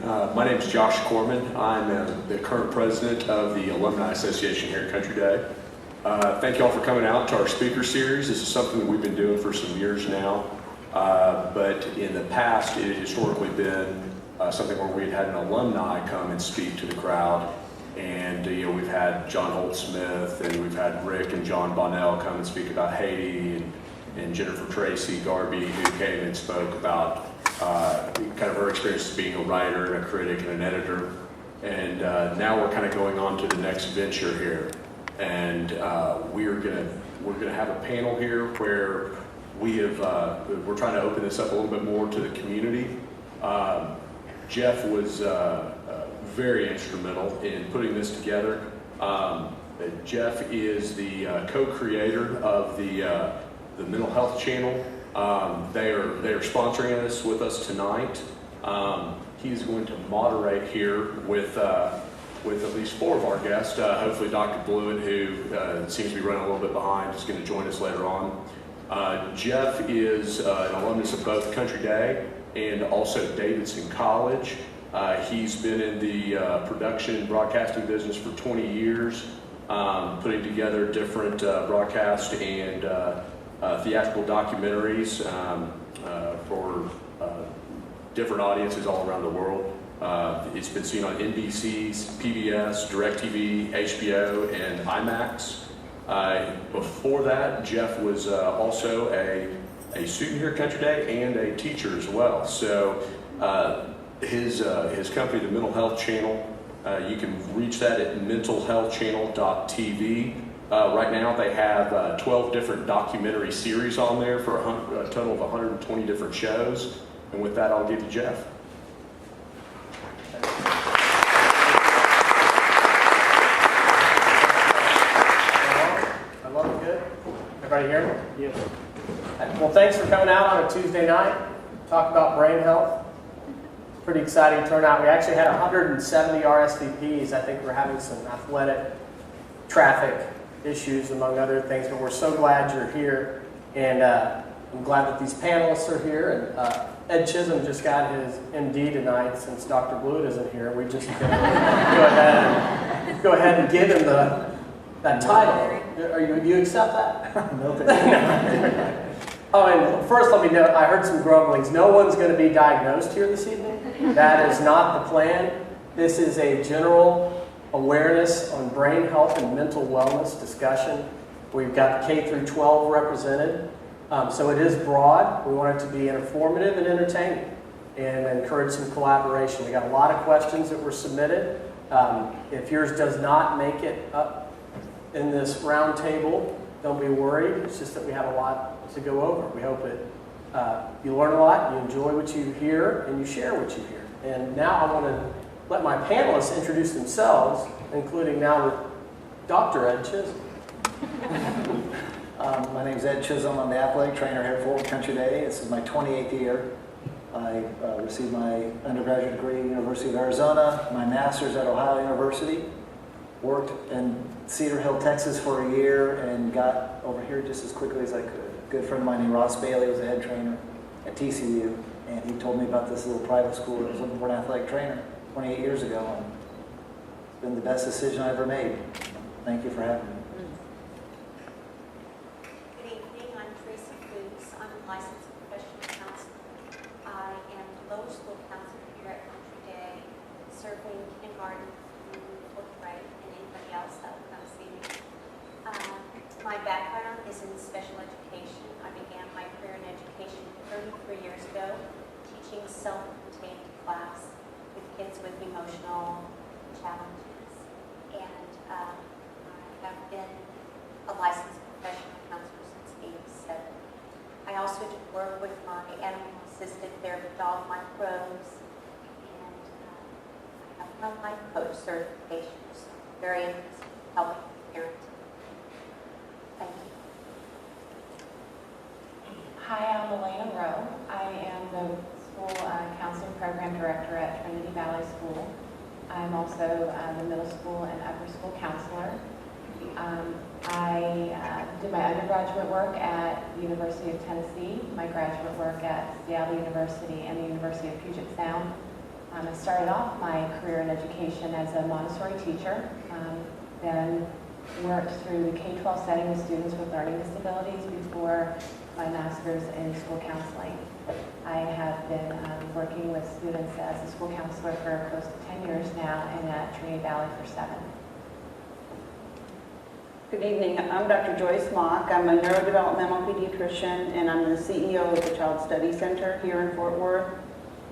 My name is Josh Corman. I'm the current president of the Alumni Association here at Country Day. Thank you all for coming out to our speaker series. This is something that we've been doing for some years now, but in the past it had historically been something where we'd had an alumni come and speak to the crowd. And we've had John Holt Smith, and we've had Rick and John Bonnell come and speak about Haiti, and Jennifer Tracy Garby, who came and spoke about kind of her experience as being a writer and a critic and an editor. And now we're kind of going on to the next venture here, and we're gonna have a panel here where we're trying to open this up a little bit more to the community. Jeff was very instrumental in putting this together. Jeff is the co-creator of the Mental Health Channel. They are sponsoring us with us tonight. He's going to moderate here with at least 4 of our guests. Hopefully Dr. Blewett, who seems to be running a little bit behind, is going to join us later on. Jeff is an alumnus of both Country Day and also Davidson College. He's been in the production broadcasting business for 20 years, putting together different broadcast and theatrical documentaries for different audiences all around the world. It's been seen on NBC's, PBS, DirecTV, HBO, and IMAX. Before that, Jeff was also a student here at Country Day and a teacher as well. So his company, the Mental Health Channel, you can reach that at mentalhealthchannel.tv. Right now they have 12 different documentary series on there for a total of 120 different shows. And with that, I'll give you Jeff. I love it. Good. Everybody here? Yes. Well, thanks for coming out on a Tuesday night. Talk about brain health. Pretty exciting turnout. We actually had 170 RSVPs. I think we're having some athletic traffic issues, among other things, but we're so glad you're here. And I'm glad that these panelists are here. And Ed Chisholm just got his MD tonight since Dr. Blewett isn't here. We just go ahead and give him that title. You accept that? No, thank you. Oh, and first let me know, I heard some grumblings. No one's going to be diagnosed here this evening. That is not the plan. This is a general awareness on brain health and mental wellness discussion. We've got K through 12 represented. So it is broad. We want it to be informative and entertaining and encourage some collaboration. We got a lot of questions that were submitted. If yours does not make it up in this round table, don't be worried. It's just that we have a lot to go over. We hope that you learn a lot, you enjoy what you hear, and you share what you hear. And now I want to let my panelists introduce themselves, including now with Dr. Ed Chisholm. My name is Ed Chisholm. I'm the athletic trainer here at Country Day. This is my 28th year. I received my undergraduate degree at the University of Arizona, my master's at Ohio University. Worked in Cedar Hill, Texas for a year and got over here just as quickly as I could. A good friend of mine named Ross Bailey was a head trainer at TCU, and he told me about this little private school that was looking for an athletic trainer 28 years ago, and it's been the best decision I ever made. Thank you for having me. Good evening, I'm Teresa Fuchs. I'm a licensed professional counselor. I am the lower school counselor here at Country Day, serving kindergarten through 4th grade and anybody else that will come see me. My background is in special education. I began my career in education 33 years ago, teaching self-contained class with kids with emotional challenges. And I have been a licensed professional counselor since '87. I also work with my animal-assisted therapy dog, my crows, and I have my life coach certification, so I'm very interested in helping parenting. Thank you. Hi, I'm Elena Rowe. I am the school counseling program director at Trinity Valley School. I'm also the middle school and upper school counselor. I did my undergraduate work at the University of Tennessee, my graduate work at Seattle University and the University of Puget Sound. I started off my career in education as a Montessori teacher, then worked through the K-12 setting with students with learning disabilities before my master's in school counseling. I have been working with students as a school counselor for close to 10 years now and at Trinity Valley for 7. Good evening. I'm Dr. Joyce Mock. I'm a neurodevelopmental pediatrician, and I'm the CEO of the Child Study Center here in Fort Worth.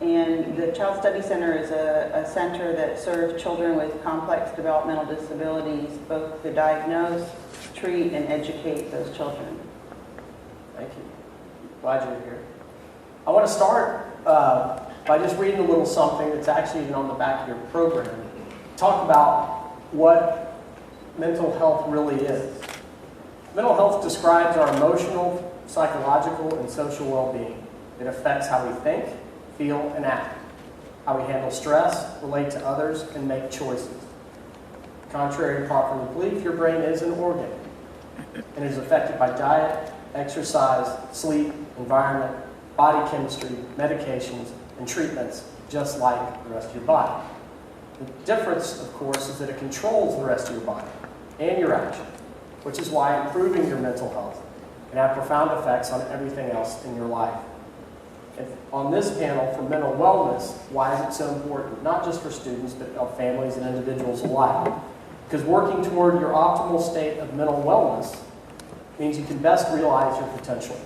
And the Child Study Center is a center that serves children with complex developmental disabilities, both to diagnose, treat, and educate those children. Thank you. Glad you're here. I want to start by just reading a little something that's actually even on the back of your program. Talk about what mental health really is. Mental health describes our emotional, psychological, and social well-being. It affects how we think, feel, and act, how we handle stress, relate to others, and make choices. Contrary to popular belief, your brain is an organ and is affected by diet, exercise, sleep, environment, body chemistry, medications, and treatments, just like the rest of your body. The difference, of course, is that it controls the rest of your body and your actions, which is why improving your mental health can have profound effects on everything else in your life. And on this panel for mental wellness, why is it so important? Not just for students, but of families and individuals alike. Because working toward your optimal state of mental wellness means you can best realize your potential.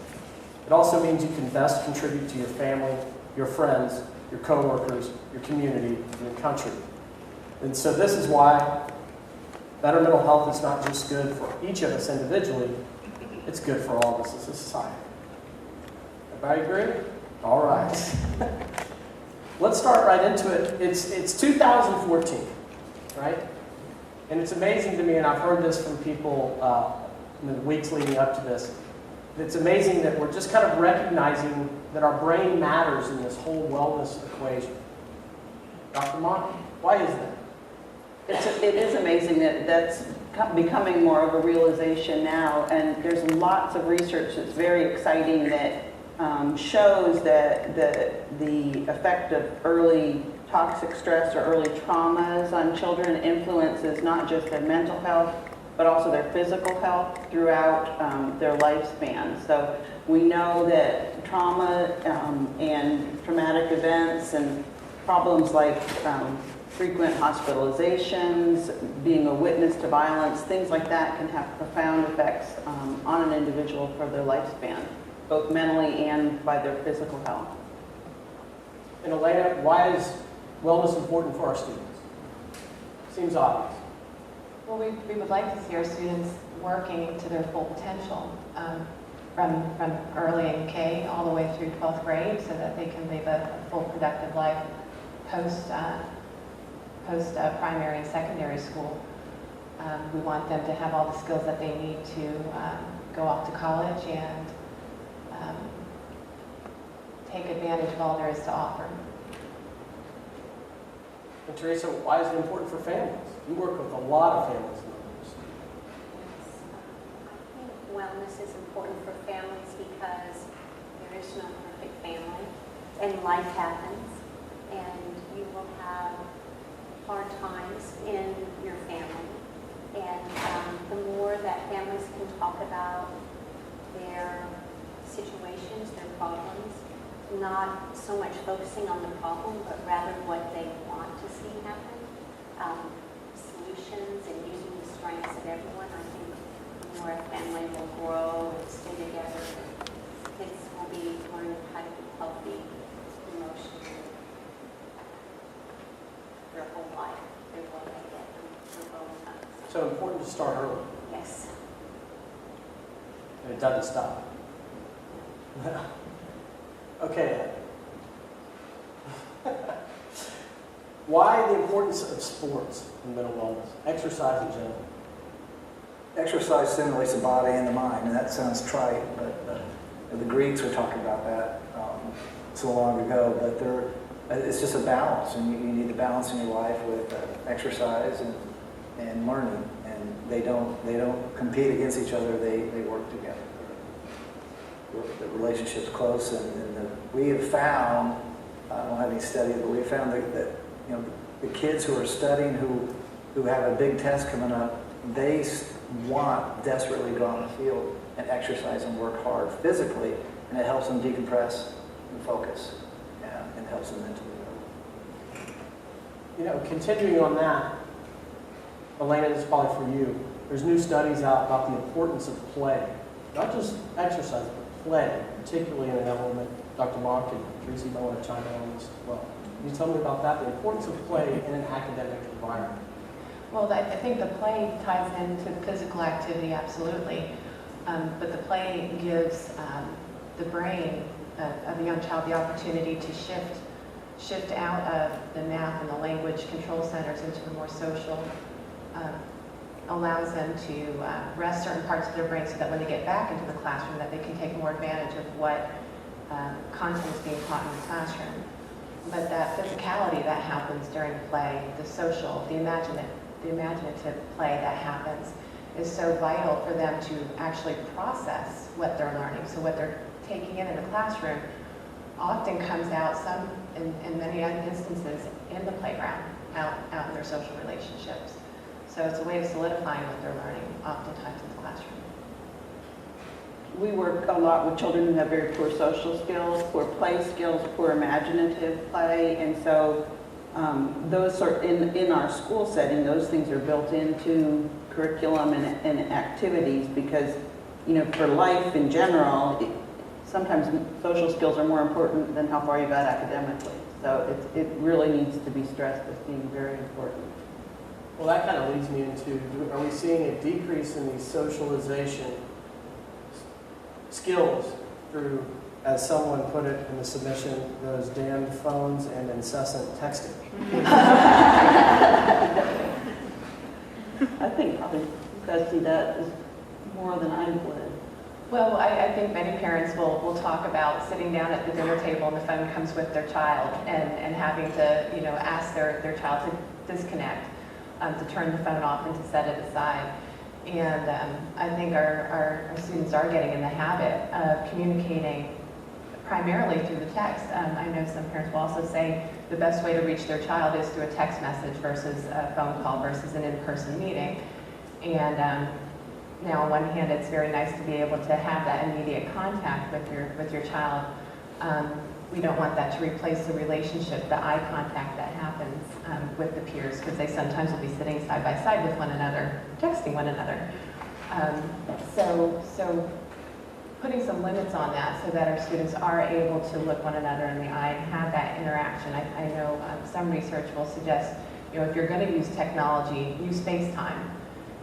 It also means you can best contribute to your family, your friends, your coworkers, your community, and your country. And so this is why better mental health is not just good for each of us individually, it's good for all of us as a society. Everybody agree? All right. Let's start right into it. It's 2014, right? And it's amazing to me, and I've heard this from people in the weeks leading up to this, it's amazing that we're just kind of recognizing that our brain matters in this whole wellness equation. Dr. Mock, why is that? It is amazing that that's becoming more of a realization now, and there's lots of research that's very exciting that shows that the effect of early toxic stress or early traumas on children influences not just their mental health, but also their physical health throughout their lifespan. So we know that trauma and traumatic events and problems like frequent hospitalizations, being a witness to violence, things like that can have profound effects on an individual for their lifespan, both mentally and by their physical health. And Elena, why is wellness important for our students? Seems obvious. Well, we would like to see our students working to their full potential from early in K all the way through 12th grade so that they can live a full productive life post primary and secondary school. We want them to have all the skills that they need to go off to college and take advantage of all there is to offer. And Teresa, why is it important for families? You work with a lot of families in the university. I think wellness is important for families because there is no perfect family, and life happens, and you will have hard times in your family. And the more that families can talk about their situations, their problems, not so much focusing on the problem, but rather what they want to see happen, solutions, and using the strengths of everyone. I think the more a family will grow and stay together, kids will be learning how to be healthy emotionally their whole life. They're going to get their whole time. So important to start early, Yes. and it doesn't stop. Okay. Why the importance of sports in mental wellness? Exercise in general. Exercise stimulates the body and the mind, and that sounds trite, but the Greeks were talking about that so long ago. But it's just a balance, and you need a balance in your life with exercise and learning, and they don't compete against each other. They work together. The relationship's close, and we have found I don't have any study, but we found that the kids who are studying, who have a big test coming up, they want desperately to go on the field and exercise and work hard physically, and it helps them decompress and focus, and helps them mentally. Continuing on that, Elena, this is probably for you. There's new studies out about the importance of play, not just exercise, but play, particularly in an element. Dr. Mock and Tracy might want to chime in on this as well. Can you tell me about that, the importance of play in an academic environment? Well, I think the play ties into physical activity, absolutely. But the play gives the brain of a young child the opportunity to shift out of the math and the language control centers into the more social, allows them to rest certain parts of their brain so that when they get back into the classroom that they can take more advantage of what content is being taught in the classroom. But that physicality that happens during play, the social, the imaginative play that happens is so vital for them to actually process what they're learning. So what they're taking in the classroom often comes out, in many instances, in the playground, out in their social relationships. So it's a way of solidifying what they're learning, oftentimes in the classroom. We work a lot with children who have very poor social skills, poor play skills, poor imaginative play, and so those sort in our school setting, those things are built into curriculum and activities because, for life in general, sometimes social skills are more important than how far you got academically. So it really needs to be stressed as being very important. Well, that kind of leads me into, are we seeing a decrease in these socialization skills through, as someone put it in the submission, those damned phones and incessant texting? I think probably you guys see that as more than I would. Well, I think many parents will talk about sitting down at the dinner table and the phone comes with their child and having to, ask their child to disconnect, to turn the phone off and to set it aside. And I think our students are getting in the habit of communicating primarily through the text. I know some parents will also say the best way to reach their child is through a text message versus a phone call versus an in-person meeting. And now, on one hand, it's very nice to be able to have that immediate contact with your child. We don't want that to replace the relationship, the eye contact that happens with the peers, because they sometimes will be sitting side by side with one another, texting one another. So putting some limits on that so that our students are able to look one another in the eye and have that interaction. I know some research will suggest, if you're going to use technology, use FaceTime.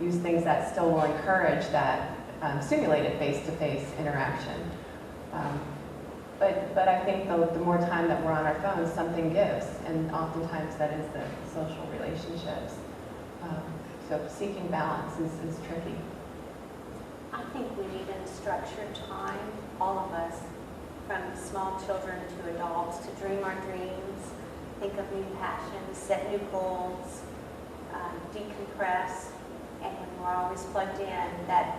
Use things that still will encourage that stimulated face-to-face interaction. But I think the more time that we're on our phones, something gives, and oftentimes that is the social relationships. So seeking balance is tricky. I think we need a structured time, all of us, from small children to adults, to dream our dreams, think of new passions, set new goals, decompress. And when we're always plugged in, that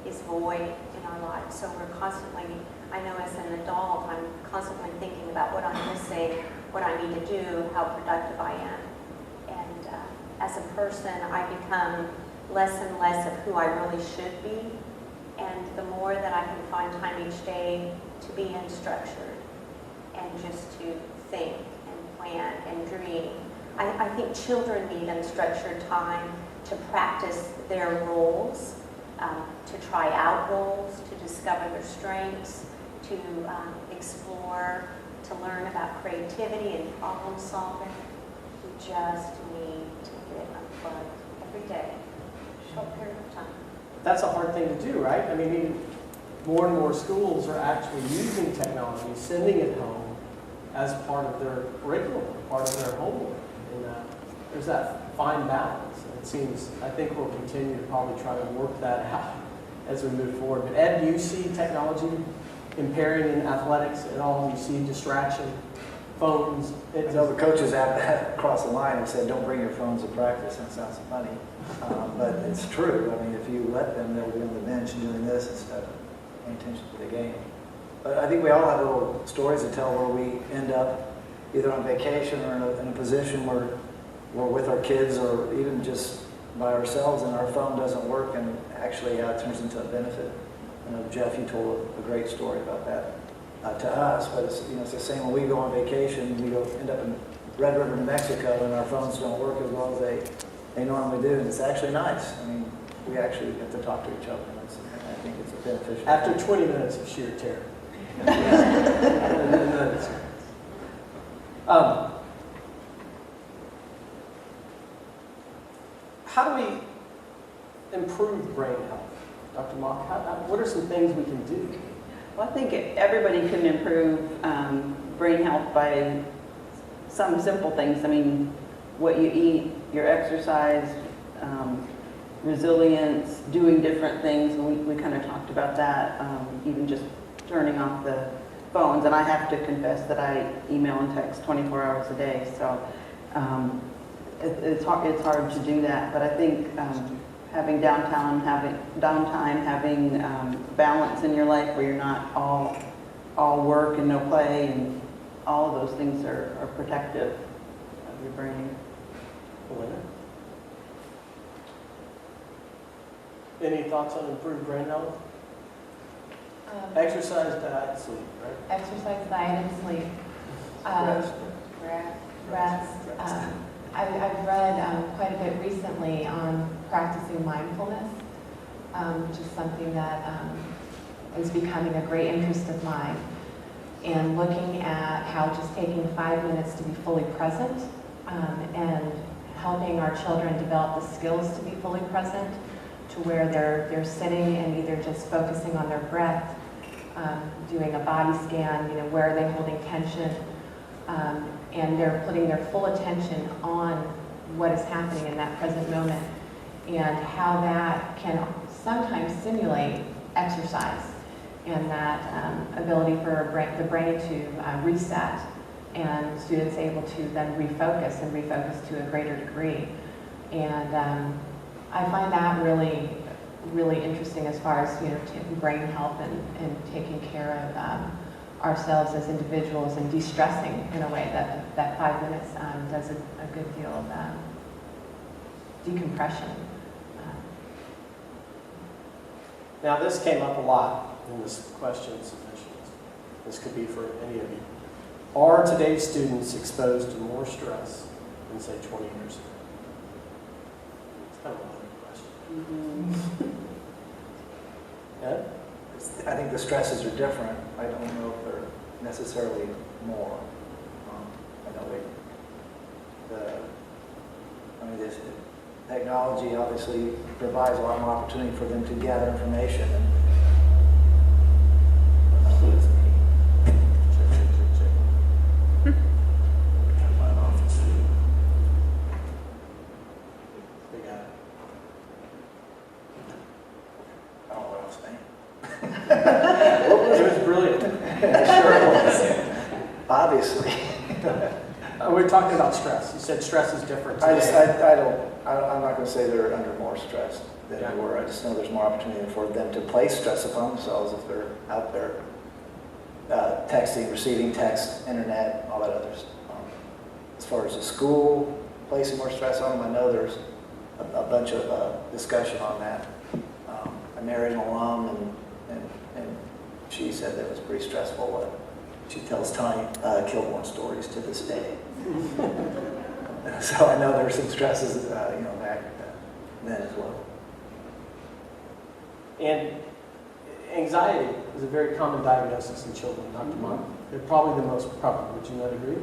is void in our lives. So we're constantly, I know as an adult, I'm constantly thinking about what I'm missing, what I need to do, how productive I am. And as a person, I become less and less of who I really should be. And the more that I can find time each day to be unstructured and just to think and plan and dream. I think children need unstructured time to practice their roles, to try out roles, to discover their strengths, to explore, to learn about creativity and problem solving. We just need to get unplugged every day, short period of time. That's a hard thing to do, right? I mean, more and more schools are actually using technology, sending it home as part of their curriculum, part of their homework. And there's that fine balance. And it seems, I think we'll continue to probably try to work that out as we move forward. But Ed, do you see technology impairing in athletics at all? Do you see distraction, phones? I know the coaches across the line have said, don't bring your phones to practice. That sounds funny. But it's true. I mean, if you let them, they'll be on the bench doing this instead of paying attention to the game. But I think we all have little stories to tell where we end up either on vacation or in a position where we're with our kids or even just by ourselves and our phone doesn't work, and actually how it turns into a benefit. I know, Jeff, you told a great story about that to us, but it's, it's the same when we go on vacation, we end up in Red River, New Mexico, and our phones don't work as well as they normally do, and it's actually nice. I mean, we actually get to talk to each other, and I think it's a beneficial. After 20 minutes of sheer terror. How do we improve brain health? Dr. Mock, what are some things we can do? Well, I think everybody can improve brain health by some simple things. I mean, what you eat, your exercise, resilience, doing different things. And we kind of talked about that, even just turning off the phones. And I have to confess that I email and text 24 hours a day. So it's hard to do that. But I think having downtime, having balance in your life where you're not all work and no play, and all of those things are protective of your brain. Elena? Any thoughts on improved brain health? Exercise, diet, sleep, right? Exercise, diet, and sleep. Rest. I've read quite a bit recently on practicing mindfulness, which is something that is becoming a great interest of mine, and looking at how just taking 5 minutes to be fully present and helping our children develop the skills to be fully present, to where they're sitting and either just focusing on their breath, doing a body scan, where are they holding tension, and they're putting their full attention on what is happening in that present moment, and how that can sometimes simulate exercise, and that ability for the brain to reset, and students able to then refocus to a greater degree. And I find that really, really interesting as far as brain health and taking care of ourselves as individuals and de-stressing in a way that 5 minutes does a good deal of decompression. Now, this came up a lot in this question submissions. This could be for any of you. Are today's students exposed to more stress than, say, 20 years ago? It's kind of a loaded question. Ed? I think the stresses are different. I don't know if they're necessarily more. I know this technology obviously provides a lot more opportunity for them to gather information. Obviously. We're talking about stress. You said stress is different I'm today. not going to say they're under more stress than they were. I just know there's more opportunity for them to place stress upon themselves if they're out there texting, receiving text, internet, all that other stuff. As far as the school placing more stress on them, I know there's a bunch of discussion on that. I married an alum, and she said that it was pretty stressful. She tells Tiny Kilborn stories to this day. So I know there's some stresses, back then as well. And anxiety is a very common diagnosis in children, Dr. Monk. They're probably the most prevalent. Would you not agree?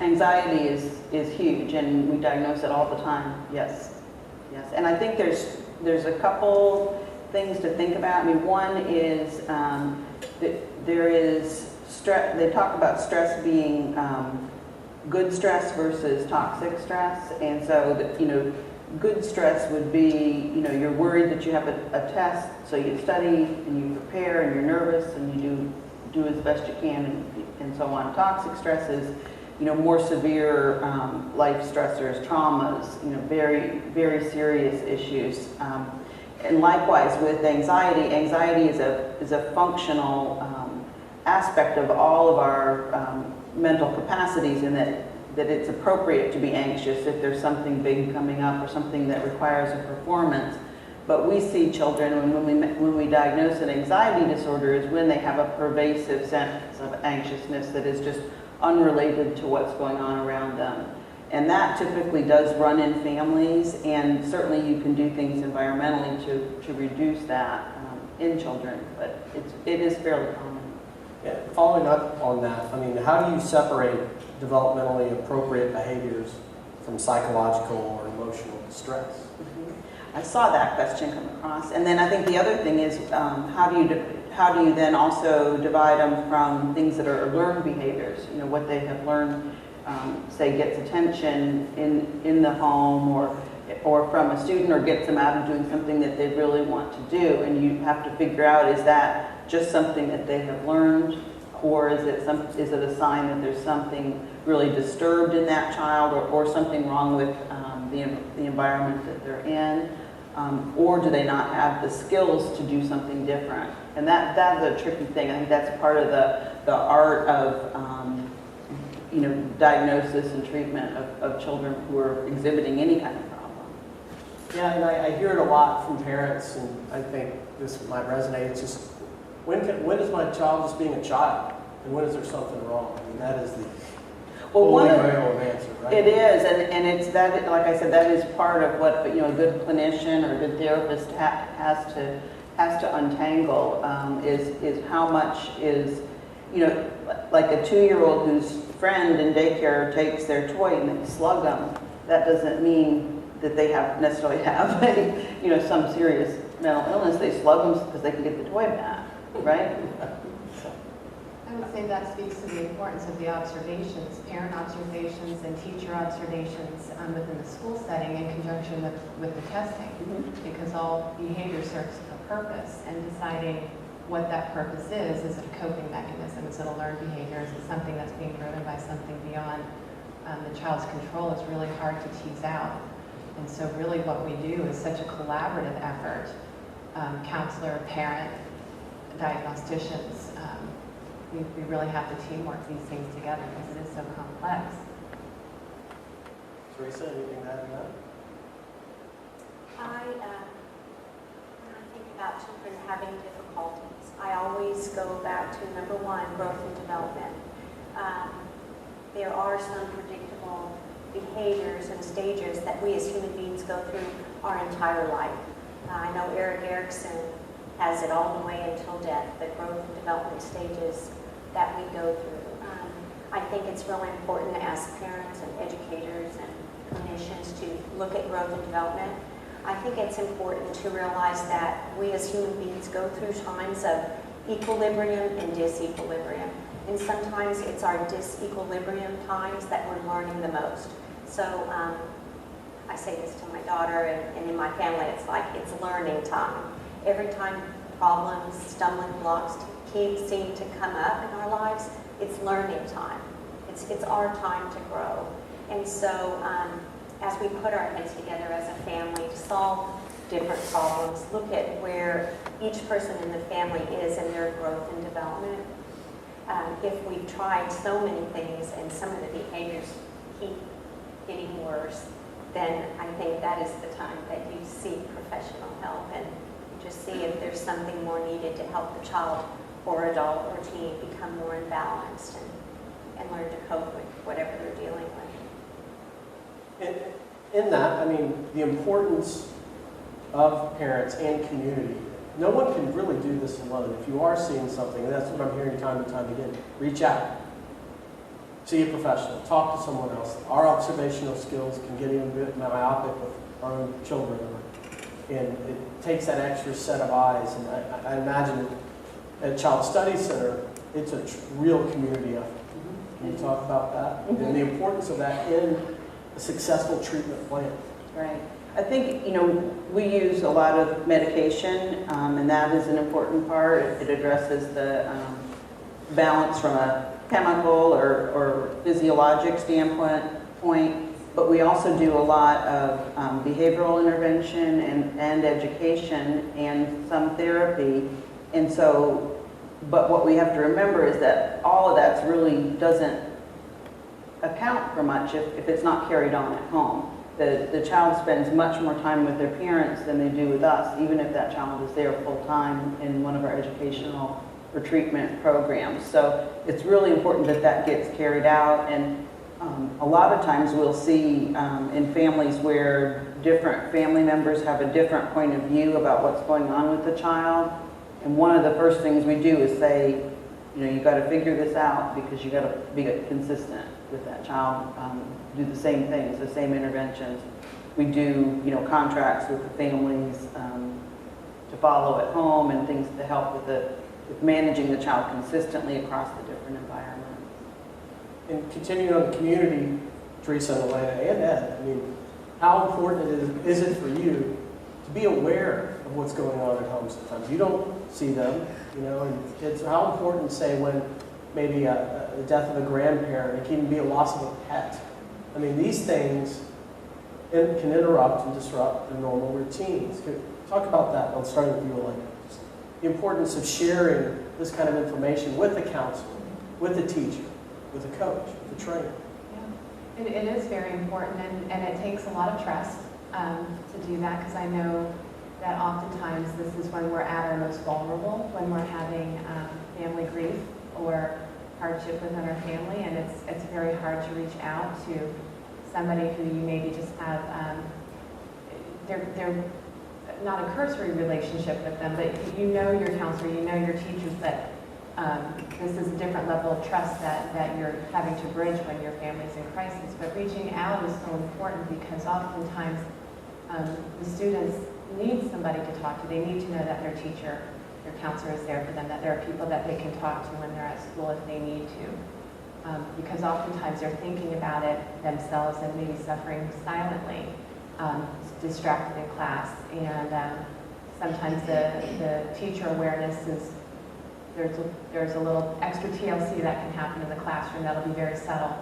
Anxiety is huge, and we diagnose it all the time. Yes. And I think there's a couple things to think about. I mean, one is that there is stress. They talk about stress being good stress versus toxic stress, and so good stress would be you're worried that you have a test, so you study and you prepare and you're nervous and you do as best you can and so on. Toxic stress is more severe life stressors, traumas, very, very serious issues. And likewise with anxiety is a functional aspect of all of our mental capacities, and that it's appropriate to be anxious if there's something big coming up or something that requires a performance. But we see children, when we diagnose an anxiety disorder, is when they have a pervasive sense of anxiousness that is just unrelated to what's going on around them. And that typically does run in families, and certainly you can do things environmentally to reduce that in children, but it is fairly common. Yeah, following up on that, I mean, how do you separate developmentally appropriate behaviors from psychological or emotional distress? I saw that question come across, and then I think the other thing is how do you then also divide them from things that are learned behaviors? You know, what they have learned, say, gets attention in the home or from a student, or gets them out of doing something that they really want to do, and you have to figure out, is that just something that they have learned, or is it a sign that there's something really disturbed in that child, or something wrong with the environment that they're in, or do they not have the skills to do something different? And that's a tricky thing. I think that's part of the art of diagnosis and treatment of children who are exhibiting any kind of problem. Yeah, and I hear it a lot from parents, and I think this might resonate. It's just, when is my child just being a child, and when is there something wrong? I mean, that is the holy grail of answer, right? It is, and it's that, like I said, that is part of what a good clinician or a good therapist has to untangle, is how much is, like a 2-year-old whose friend in daycare takes their toy and they slug them. That doesn't mean that they necessarily have some serious mental illness. They slug them because they can get the toy back, right? I would say that speaks to the importance of the observations, parent observations and teacher observations within the school setting in conjunction with the testing, because all behavior serves a purpose, and deciding what that purpose is it a coping mechanism? Is it a learned behavior? Is it something that's being driven by something beyond the child's control? It's really hard to tease out. And so really what we do is such a collaborative effort, counselor, parent, diagnosticians. We really have to teamwork these things together because it is so complex. Teresa, anything to add to that? When I think about children having difficulties, I always go back to number one, growth and development. There are some predictable behaviors and stages that we as human beings go through our entire life. I know Eric Erickson has it all the way until death, the growth and development stages that we go through. I think it's really important as parents and educators and clinicians to look at growth and development. I think it's important to realize that we as human beings go through times of equilibrium and disequilibrium. And sometimes it's our disequilibrium times that we're learning the most. So I say this to my daughter, and in my family, it's learning time. Every time problems, stumbling blocks seem to come up in our lives, it's learning time. It's our time to grow. And so as we put our heads together as a family to solve different problems, look at where each person in the family is in their growth and development. If we've tried so many things and some of the behaviors keep getting worse, then I think that is the time that you seek professional help and just see if there's something more needed to help the child or adult or teen become more imbalanced and learn to cope with whatever they're dealing with. In that, I mean, the importance of parents and community. No one can really do this alone. If you are seeing something, and that's what I'm hearing time and time again, reach out. See a professional. Talk to someone else. Our observational skills can get even a bit myopic with our own children. And it takes that extra set of eyes. And I imagine at Child Studies Center, it's a real community effort. Can you talk about that? And the importance of that in a successful treatment plan. Right. I think, we use a lot of medication, and that is an important part. It addresses the balance from a chemical or physiologic standpoint, but we also do a lot of behavioral intervention and education and some therapy. And so But what we have to remember is that all of that really doesn't account for much if it's not carried on at home. The child spends much more time with their parents than they do with us, even if that child is there full-time in one of our educational or treatment programs. So it's really important that that gets carried out. And a lot of times we'll see in families where different family members have a different point of view about what's going on with the child. And one of the first things we do is say, you know, you got to figure this out because you got to be consistent with that child. Do the same things, the same interventions. We do, you know, contracts with the families to follow at home and things to help with managing the child consistently across the different environments. And continuing on the community, Teresa and Elena and Ed, I mean, how important is it for you to be aware of what's going on at home sometimes? You don't see them, you know, and it's how important, say, when maybe the death of a grandparent, it can even be a loss of a pet. I mean, these things can interrupt and disrupt the normal routines. Talk about that. I'll start with you, Elena. The importance of sharing this kind of information with the counselor, with the teacher, with the coach, with the trainer. Yeah. It is very important, and it takes a lot of trust to do that, because I know that oftentimes this is when we're at our most vulnerable, when we're having family grief or hardship within our family, and it's very hard to reach out to somebody who you maybe just have, they're not a cursory relationship with them, but you know your counselor, you know your teachers, that this is a different level of trust that you're having to bridge when your family's in crisis. But reaching out is so important, because oftentimes the students need somebody to talk to. They need to know that their teacher, their counselor is there for them, that there are people that they can talk to when they're at school if they need to. Because oftentimes they're thinking about it themselves and maybe suffering silently, distracted in class. And sometimes the teacher awareness is, there's a little extra TLC that can happen in the classroom that'll be very subtle.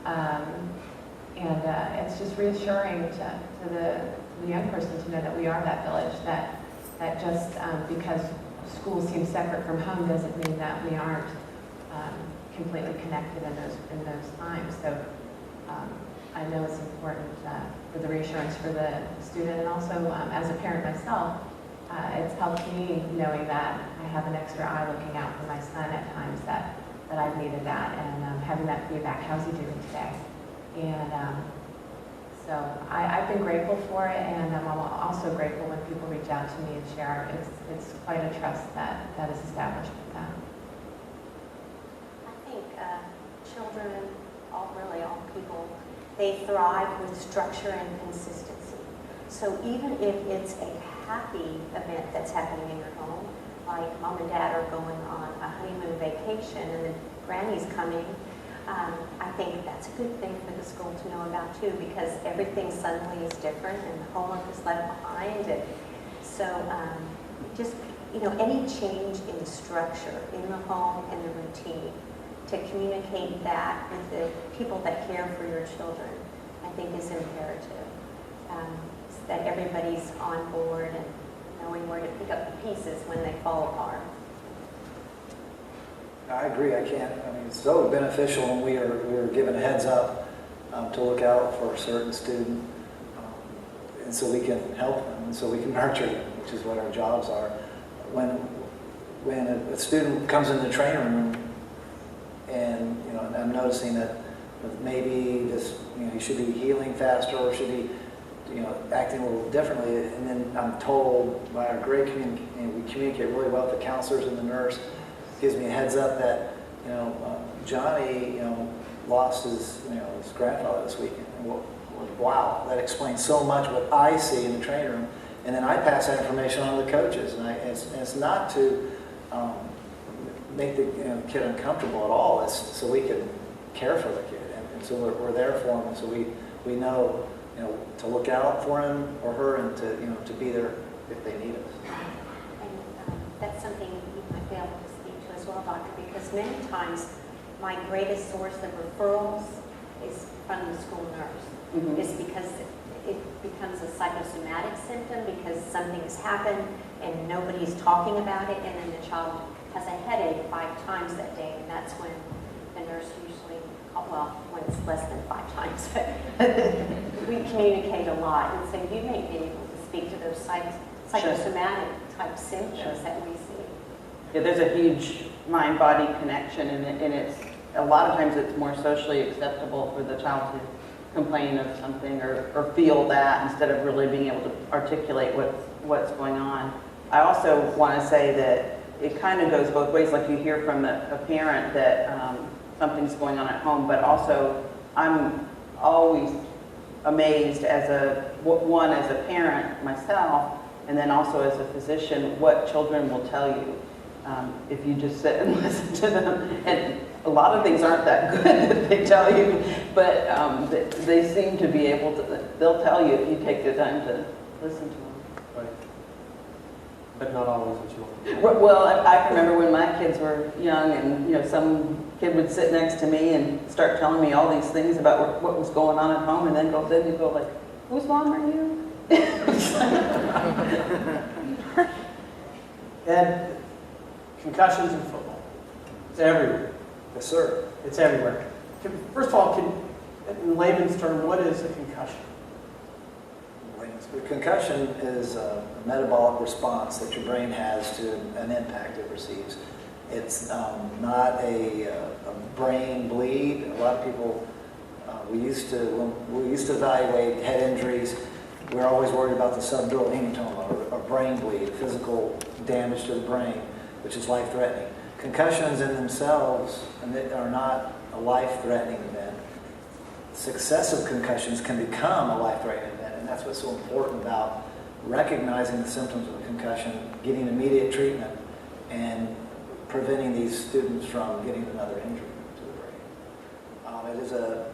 And it's just reassuring to the young person to know that we are that village, that just because school seems separate from home doesn't mean that we aren't completely connected in those times. So I know it's important for the reassurance for the student, and also as a parent myself, it's helped me knowing that I have an extra eye looking out for my son at times that I've needed that, and having that feedback, how's he doing today? And so I've been grateful for it, and I'm also grateful when people reach out to me and share. It's quite a trust that is established with them. I think children, really all people, they thrive with structure and consistency. So even if it's a happy event that's happening in your home, like mom and dad are going on a honeymoon vacation and the granny's coming, I think that's a good thing for the school to know about too, because everything suddenly is different and the homework is left behind. And so just, you know, any change in the structure in the home and the routine, to communicate that with the people that care for your children, I think is imperative. So that everybody's on board and knowing where to pick up the pieces when they fall apart. I agree. I mean, it's so beneficial when we were given a heads up to look out for a certain student, and so we can help them, and so we can nurture them, which is what our jobs are. When a student comes in the training room, and you know, I'm noticing that maybe this, you know, he should be healing faster, or should be, you know, acting a little differently, and then I'm told by our great we communicate really well with the counselors and the nurse. Gives me a heads up that, you know, Johnny, you know, lost his grandfather this weekend. And wow, that explains so much what I see in the training room. And then I pass that information on to the coaches. And it's not to make the kid uncomfortable at all. It's so we can care for the kid, and so we're there for him. And so we know, you know, to look out for him or her, and to be there if they need us. And that's something you might be able to speak to as well, Doctor, because many times my greatest source of referrals is from the school nurse. Mm-hmm. It's because it becomes a psychosomatic symptom because something has happened and nobody's talking about it, and then the child has a headache 5 times that day, and that's when the nurse usually, well, when it's less than 5 times, we communicate a lot, and so you may be able to speak to those psychosomatic type symptoms that we see. Yeah, there's a huge mind-body connection, and it's a lot of times it's more socially acceptable for the child to complain of something or feel that instead of really being able to articulate what's going on. I also want to say that it kind of goes both ways, like you hear from a parent that something's going on at home, but also I'm always amazed as a parent myself, and then also as a physician, what children will tell you if you just sit and listen to them. And a lot of things aren't that good that they tell you, but they seem to be able to, they'll tell you if you take the time to listen to them. Right. But not always what you want. Well, I can remember when my kids were young and, some kid would sit next to me and start telling me all these things about what was going on at home, and then you go like, whose mom are you? And concussions in football. It's everywhere. Yes, sir. It's everywhere. First of all, in layman's term, what is a concussion? A concussion is a metabolic response that your brain has to an impact it receives. It's not a brain bleed. A lot of people, when we used to evaluate head injuries, we're always worried about the subdural hematoma or brain bleed, physical damage to the brain, which is life-threatening. Concussions in themselves are not a life-threatening event. Successive concussions can become a life-threatening event, and that's what's so important about recognizing the symptoms of a concussion, getting immediate treatment, and preventing these students from getting another injury to the brain.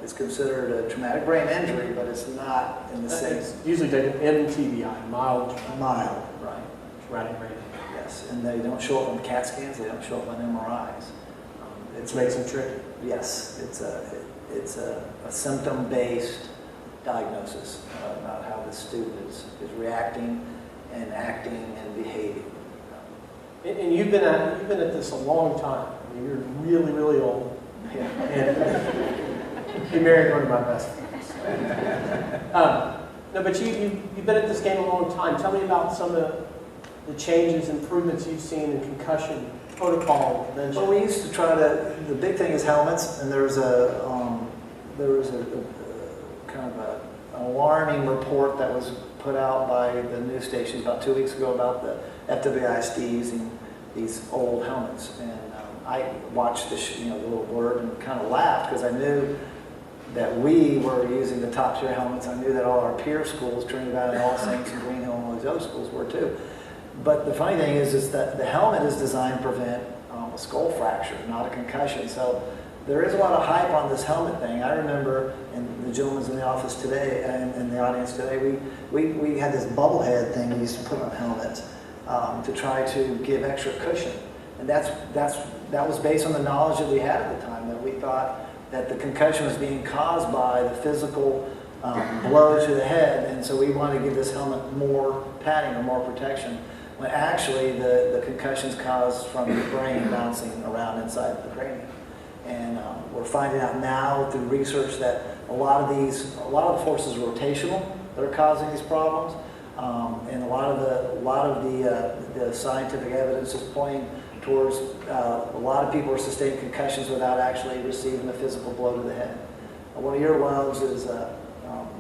It's considered a traumatic brain injury, but it's not in the same. It's usually taken MTBI, mild Right. traumatic brain injury. Yes, and they don't show up on CAT scans. They don't show up on MRIs. Which makes them tricky. Yes, it's a symptom-based diagnosis about how the student is reacting and acting and behaving. And you've been at this a long time. I mean, you're really, really old. Yeah. And you married one of my best friends. No, but you've been at this game a long time. Tell me about some of the changes, improvements you've seen in concussion protocol and prevention. Well, we used to try to. The big thing is helmets, and there was a kind of an alarming report that was put out by the news stations about 2 weeks ago about the FWCD using these old helmets, and I watched this, the little blurb and kind of laughed because I knew that we were using the top tier helmets. I knew that all our peer schools, Trinity Valley, All Saints, and Green Hill, and all these other schools were too. But the funny thing is that the helmet is designed to prevent a skull fracture, not a concussion. So there is a lot of hype on this helmet thing. I remember, and the gentleman's in the office today, and in the audience today, we had this bubble head thing we used to put on helmets to try to give extra cushion. And that was based on the knowledge that we had at the time, that we thought that the concussion was being caused by the physical blow to the head, and so we wanted to give this helmet more padding or more protection, when actually the concussion's caused from the brain bouncing around inside the cranium. And we're finding out now through research that a lot of the forces are rotational that are causing these problems, and a lot of the scientific evidence is pointing towards a lot of people are sustaining concussions without actually receiving a physical blow to the head. One of your loves is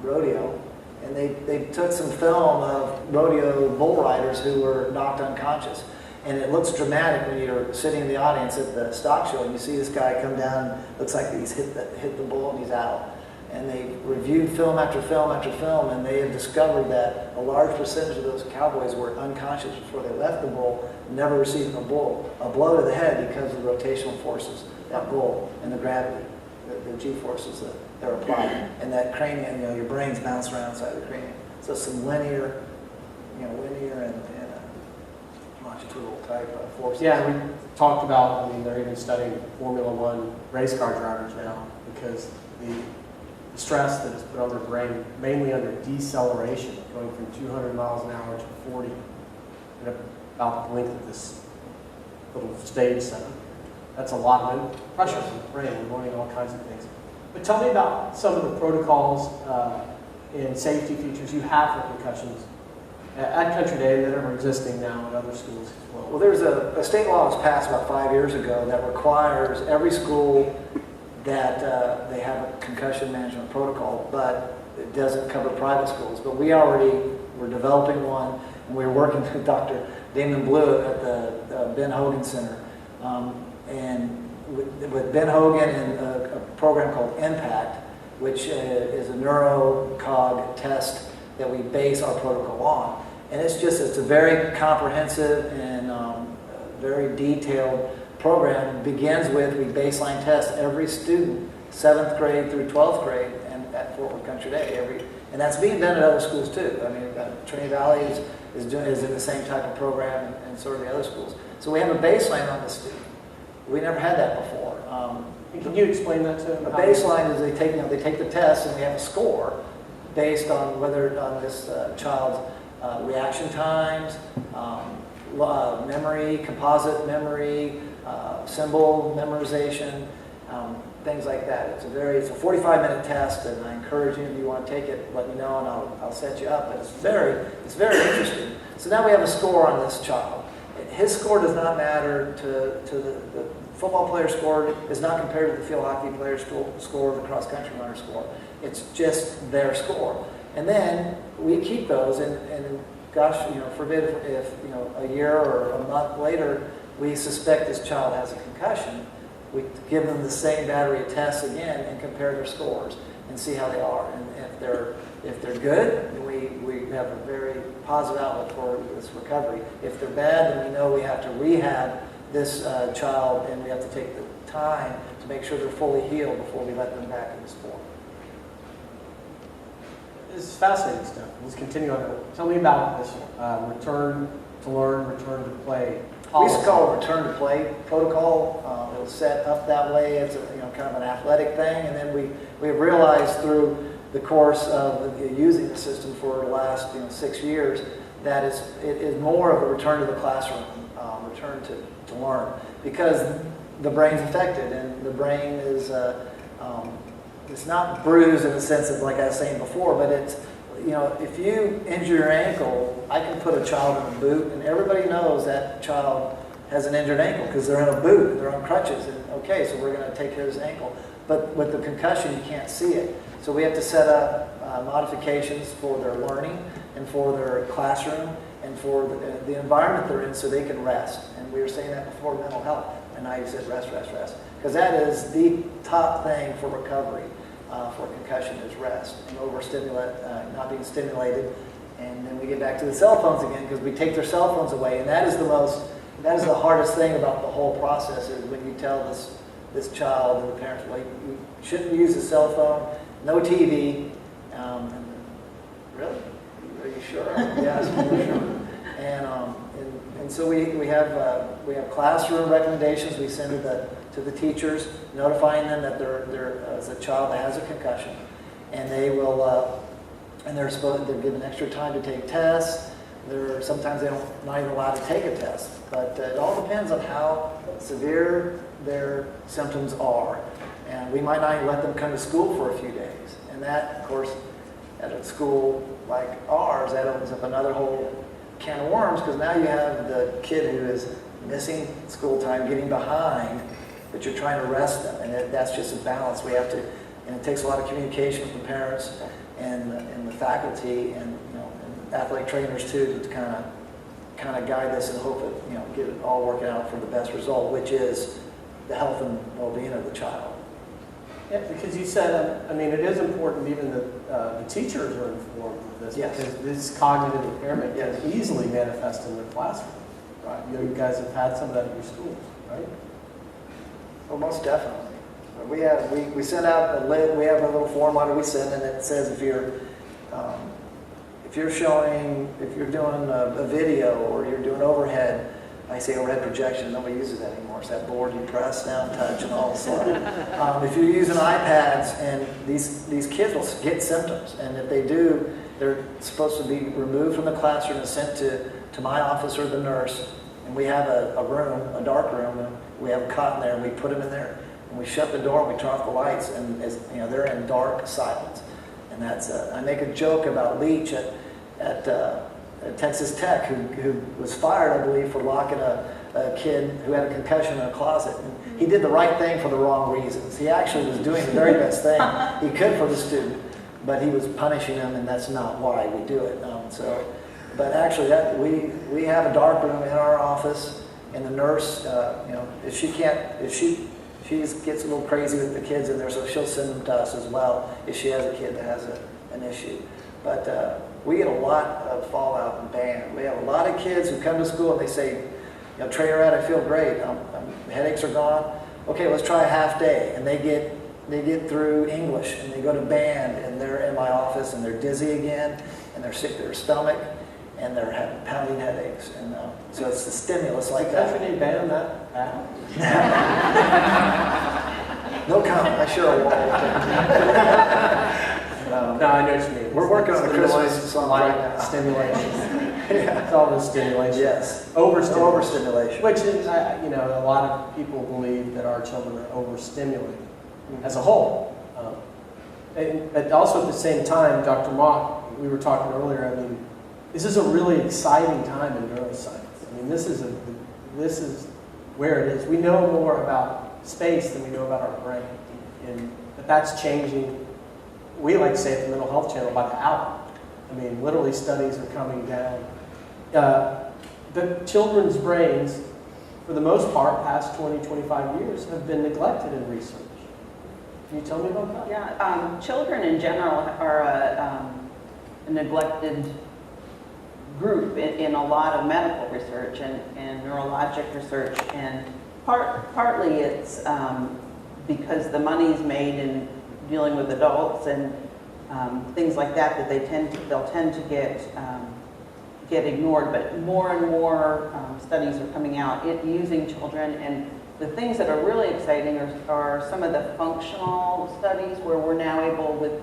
rodeo, and they took some film of rodeo bull riders who were knocked unconscious. And it looks dramatic when you're sitting in the audience at the stock show and you see this guy come down, looks like he's hit the bull and he's out. And they reviewed film after film after film, and they have discovered that a large percentage of those cowboys were unconscious before they left the bull, never receiving a blow to the head because of the rotational forces, that bull, and the gravity, the G-forces that are applied. And that cranium, your brain's bounced around inside the cranium. So some linear and longitudinal type of forces. Yeah, we talked about, they're even studying Formula One race car drivers now because the stress that is put on their brain, mainly under deceleration, going from 200 miles an hour to 40 in about the length of this little stage setup. That's a lot of pressure on the brain. We're learning all kinds of things. But tell me about some of the protocols and safety features you have for concussions at Country Day that are existing now in other schools as well. Well, there's a state law that was passed about 5 years ago that requires every school that they have a concussion management protocol, but it doesn't cover private schools. But we're developing one, and we're working with Dr. Damon Blue at the Ben Hogan Center. And with Ben Hogan and a program called IMPACT, which is a neurocog test that we base our protocol on. And it's a very comprehensive and very detailed program. It begins with, we baseline test every student, 7th grade through 12th grade, and at Fort Worth Country Day. And that's being done at other schools too. I mean, Trinity Valley is in the same type of program, and so are the other schools. So we have a baseline on the student. We never had that before. Can you explain that to them? A baseline is they take the test, and we have a score based on whether on this child's reaction times, memory, composite memory, symbol memorization, things like that. It's a 45-minute test, and I encourage you, if you want to take it, let me know, and I'll set you up. But it's very interesting. So now we have a score on this child. His score does not matter to the football player score is not compared to the field hockey player score or the cross country runner score. It's just their score. And then we keep those, and gosh, forbid if a year or a month later we suspect this child has a concussion, we give them the same battery of tests again and compare their scores and see how they are. And if they're good, then we have a very positive outlook for this recovery. If they're bad, then we know we have to rehab this child, and we have to take the time to make sure they're fully healed before we let them back in the sport. This is fascinating stuff. Let's continue on. Tell me about this return to learn, return to play We used to call it return to play protocol. It was set up that way. It's kind of an athletic thing, and then we realized through the course of using the system for the last 6 years that it is more of a return to the classroom, return to learn, because the brain's affected, and the brain is it's not bruised in the sense of, like I was saying before, but it's if you injure your ankle, I can put a child in a boot, and everybody knows that child has an injured ankle because they're in a boot and they're on crutches, and okay, so we're going to take care of his ankle. But with the concussion, you can't see it. So we have to set up modifications for their learning and for their classroom and for the environment they're in so they can rest. And we were saying that before, mental health. And now you said rest, rest, rest. Because that is the top thing for recovery for concussion is rest and not being stimulated. And then we get back to the cell phones again because we take their cell phones away. And that is the hardest thing about the whole process is when you tell this child and the parents, well, you shouldn't use a cell phone, no TV. Really? Are you sure? Yes, we're sure. And so we have classroom recommendations we send to the teachers, notifying them that there's a child that has a concussion, and they're given extra time to take tests. Sometimes they're not even allowed to take a test, but it all depends on how severe their symptoms are. And we might not even let them come to school for a few days. And that, of course, at a school like ours, that opens up another whole can of worms, because now you have the kid who is missing school time, getting behind, but you're trying to rest them. And that's just a balance. We have to, and it takes a lot of communication from parents and the faculty and athletic trainers too, to kind of guide this and hope that get it all working out for the best result, which is the health and well-being of the child. Yeah, because you said, it is important even that the teachers are informed of this. Yes. Because this cognitive impairment can easily manifest in their classroom. Right. You guys have had some of that in your schools, right? Well, most definitely. We send out a lid. We have a little form on it we send, and it says if you're doing a video or you're doing overhead. I say overhead projection, nobody uses that anymore. It's that board you press down, touch, and all of a sudden. If you're using iPads, and these kids will get symptoms, and if they do, they're supposed to be removed from the classroom and sent to my office or the nurse And we have a room, a dark room, and we have a cot in there, and we put them in there, and we shut the door, and we turn off the lights, and they're in dark silence. And that's I make a joke about Leach at Texas Tech, who was fired, I believe, for locking a kid who had a concussion in a closet. And he did the right thing for the wrong reasons. He actually was doing the very best thing he could for the student, but he was punishing him, and that's not why we do it. But actually, we have a dark room in our office, and the nurse, if she gets a little crazy with the kids in there, so she'll send them to us as well if she has a kid that has an issue. But we get a lot of fallout in band. We have a lot of kids who come to school and they say, Trainer Ed, I feel great. Headaches are gone. Okay, let's try a half day. And they get through English and they go to band and they're in my office and they're dizzy again and they're sick to their stomach and they're having pounding headaches. And so it's the stimulus like that. Country Day band that bad? No comment. I sure will. No, I know what you mean. We're working on the It's Christmas song right now. Stimulation. Yeah. It's all the stimulation. Yes. Overstimulation. Overstimulation. Which is, a lot of people believe that our children are overstimulated as a whole. But also at the same time, Dr. Mock, we were talking earlier, this is a really exciting time in neuroscience. This is where it is. We know more about space than we know about our brain. But that's changing. We like to say at the Mental Health Channel by the hour. Literally studies are coming down. The children's brains, for the most part, past 20, 25 years, have been neglected in research. Can you tell me about that? Yeah, children in general are a neglected group in a lot of medical research and neurologic research, and partly it's because the money's made in dealing with adults and things like that they'll tend to get ignored. But more and more studies are coming out using children, and the things that are really exciting are some of the functional studies where we're now able with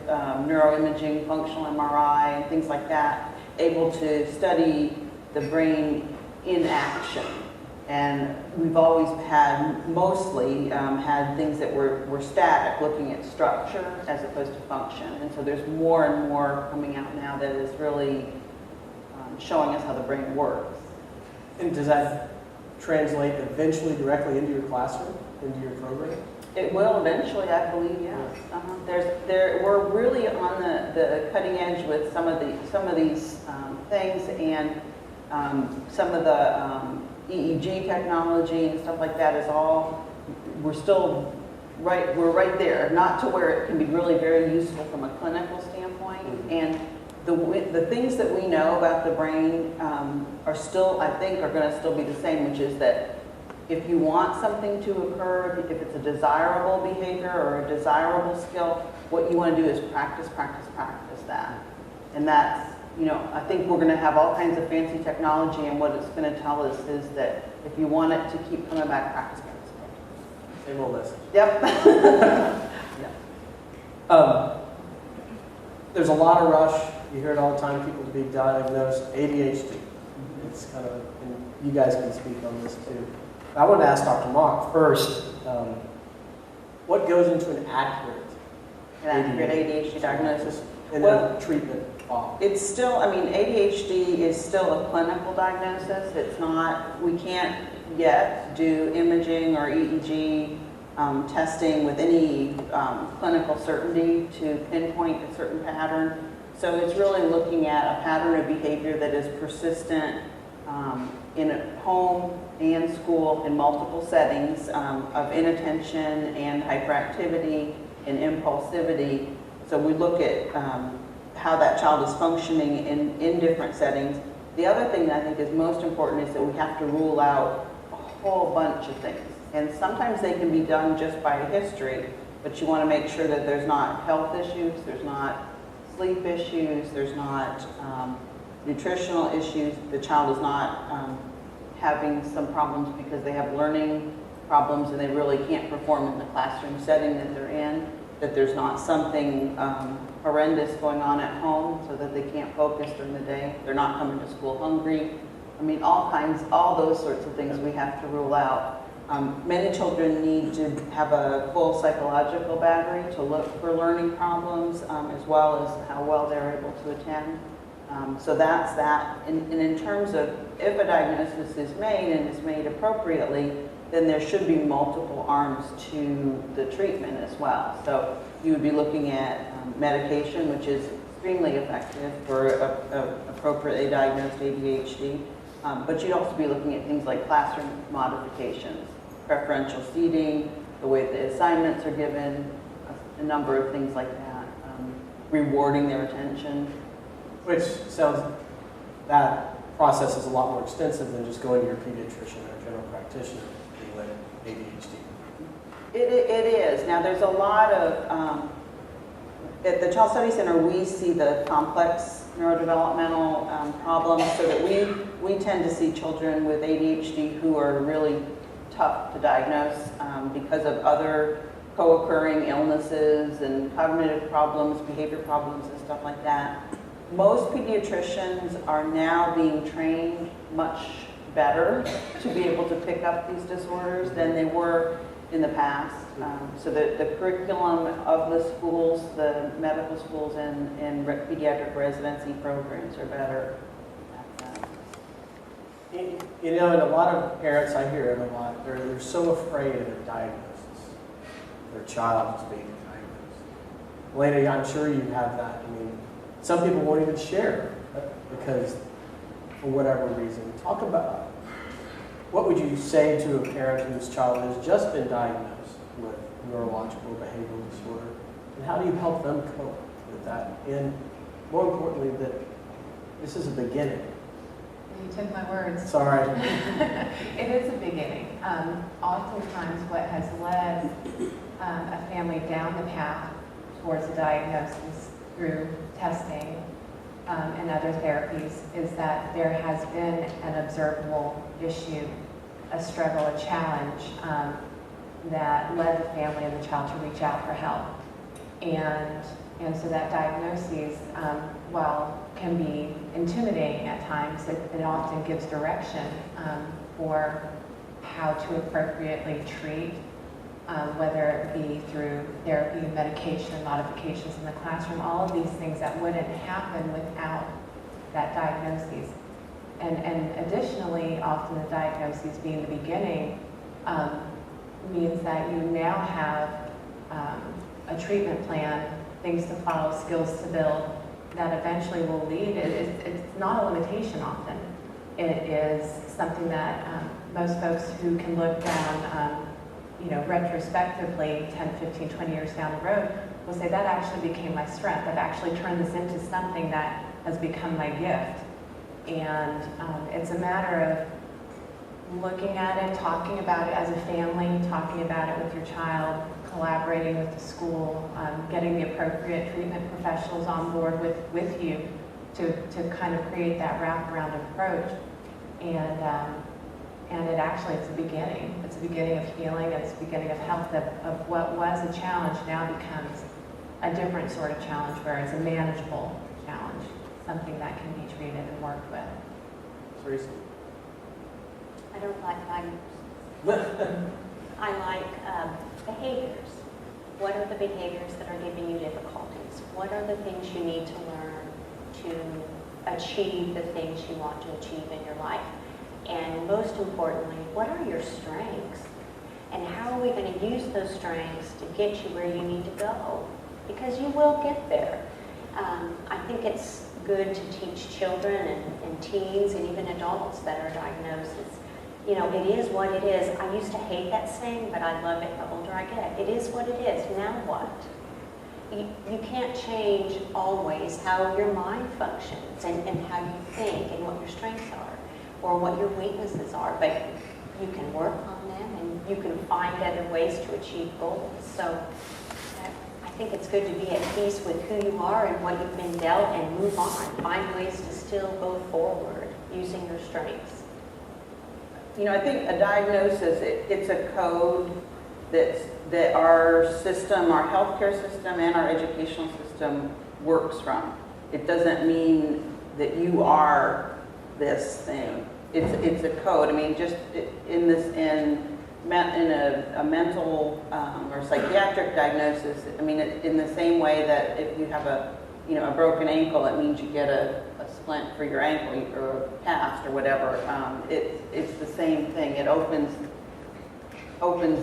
neuroimaging, functional MRI, and things like that, able to study the brain in action. And we've always mostly had things that were static, looking at structure as opposed to function. And so there's more and more coming out now that is really showing us how the brain works. And does that translate eventually directly into your classroom, into your program? It will eventually, I believe, yes. We're really on the cutting edge with some of these things, and some of the EEG technology and stuff like that is all. We're right there, not to where it can be really very useful from a clinical standpoint. Mm-hmm. And the things that we know about the brain are still, I think, are going to still be the same, which is that if you want something to occur, if it's a desirable behavior or a desirable skill, what you want to do is practice that. And that's, I think we're going to have all kinds of fancy technology, and what it's going to tell us is that if you want it to keep coming back, practice. Same old message. Yep. Yeah. There's a lot of rush. You hear it all the time, people to be diagnosed ADHD. It's kind of, and you guys can speak on this too. I want to ask Dr. Mock first, what goes into an accurate ADHD diagnosis? And then treatment? It's still, ADHD is still a clinical diagnosis. It's not, we can't yet do imaging or EEG testing with any clinical certainty to pinpoint a certain pattern. So it's really looking at a pattern of behavior that is persistent in a home and school in multiple settings of inattention and hyperactivity and impulsivity. So we look at how that child is functioning in different settings. The other thing that I think is most important is that we have to rule out a whole bunch of things. And sometimes they can be done just by history, but you want to make sure that there's not health issues, there's not sleep issues, there's not nutritional issues, the child is not having some problems because they have learning problems and they really can't perform in the classroom setting that they're in, that there's not something horrendous going on at home so that they can't focus during the day. They're not coming to school hungry. I mean, all those sorts of things we have to rule out. Many children need to have a full psychological battery to look for learning problems, as well as how well they're able to attend. So that's that. And in terms of if a diagnosis is made and is made appropriately, then there should be multiple arms to the treatment as well. So you would be looking at medication, which is extremely effective for appropriately diagnosed ADHD. But you'd also be looking at things like classroom modifications, preferential seating, the way the assignments are given, a number of things like that, rewarding their attention. Which sounds, that process is a lot more extensive than just going to your pediatrician or general practitioner being like ADHD. It is. Now, there's a lot of, at the Child Study Center, we see the complex neurodevelopmental problems, so that we tend to see children with ADHD who are really tough to diagnose because of other co-occurring illnesses and cognitive problems, behavior problems, and stuff like that. Most pediatricians are now being trained much better to be able to pick up these disorders than they were in the past. So the curriculum of the schools, the medical schools and pediatric residency programs are better at that. You know, and a lot of parents, I hear it a lot, they're so afraid of their diagnosis. Their child is being diagnosed. Elena, I'm sure you have that. I mean, some people won't even share because, for whatever reason. Talk about, what would you say to a parent whose child has just been diagnosed with neurological behavioral disorder, and how do you help them cope with that? And more importantly, that this is a beginning. You took my words. Sorry. It is a beginning. Oftentimes what has led a family down the path towards a diagnosis through testing and other therapies is that there has been an observable issue, a struggle, a challenge that led the family and the child to reach out for help. And so that diagnosis, while can be intimidating at times, it often gives direction for how to appropriately treat, whether it be through therapy, medication, modifications in the classroom, all of these things that wouldn't happen without that diagnosis. And additionally, often the diagnosis being the beginning means that you now have a treatment plan, things to follow, skills to build, that eventually will lead. It's not a limitation often. It is something that most folks who can look down, retrospectively 10, 15, 20 years down the road will say that actually became my strength. I've actually turned this into something that has become my gift. And it's a matter of looking at it, talking about it as a family, talking about it with your child, collaborating with the school, getting the appropriate treatment professionals on board with you to kind of create that wraparound approach. And it actually, it's a beginning. It's a beginning of healing. It's a beginning of health. Of what was a challenge now becomes a different sort of challenge, where it's a manageable challenge, something that can be treated and worked with. Teresa? I don't like diagnoses. I like behaviors. What are the behaviors that are giving you difficulties? What are the things you need to learn to achieve the things you want to achieve in your life? And most importantly, what are your strengths? And how are we going to use those strengths to get you where you need to go? Because you will get there. I think it's good to teach children and teens and even adults that are diagnosed. You know, it is what it is. I used to hate that saying, but I love it the older I get. It is what it is. Now what? You can't change always how your mind functions and how you think and what your strengths are or what your weaknesses are, but you can work on them and you can find other ways to achieve goals. So I think it's good to be at peace with who you are and what you've been dealt and move on. Find ways to still go forward using your strengths. You know, I think a diagnosis, it's a code that our system, our healthcare system and our educational system works from. It doesn't mean that you are this thing. it's a code. I mean, just in a mental or psychiatric diagnosis, I mean, in the same way that if you have a broken ankle, it means you get a splint for your ankle or a cast or whatever. It's the same thing. It opens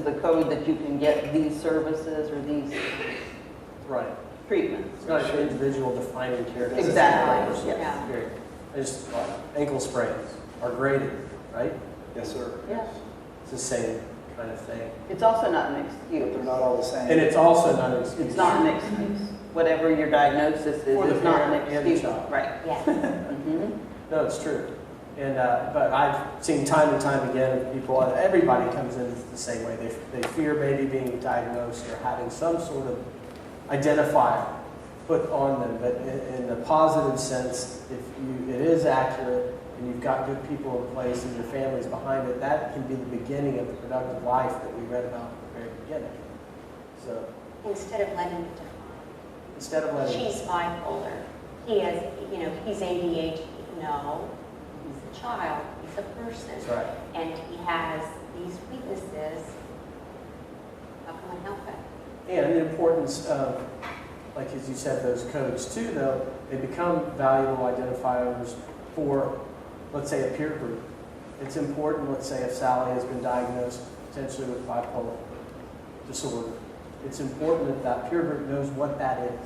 the code that you can get these services or these Right. treatments. It's not an individual defining care. Exactly, Yeah. yes. Period. Just ankle sprains are graded, right? Yes, sir. Yes. It's the same kind of thing. It's also not an But excuse. they're not all the same. And it's also not an excuse. It's not an excuse. Whatever your diagnosis is, For the it's not an parent and the excuse. child. Right. Yeah. Mhm. No, it's true. And but I've seen time and time again of people. Everybody comes in the same way. They fear maybe being diagnosed or having some sort of identifier put on them. But in a positive sense, if it is accurate and you've got good people in place and your family's behind it, that can be the beginning of the productive life that we read about at the very beginning. So Instead of letting it define. instead of letting She's bipolar. He has, he's ADHD. No, he's a child. He's a person. that's right. And he has these weaknesses. How can we help it? And the importance of, like as you said, those codes too, though, they become valuable identifiers for, let's say, a peer group. It's important, let's say, if Sally has been diagnosed potentially with bipolar disorder. It's important that that peer group knows what that is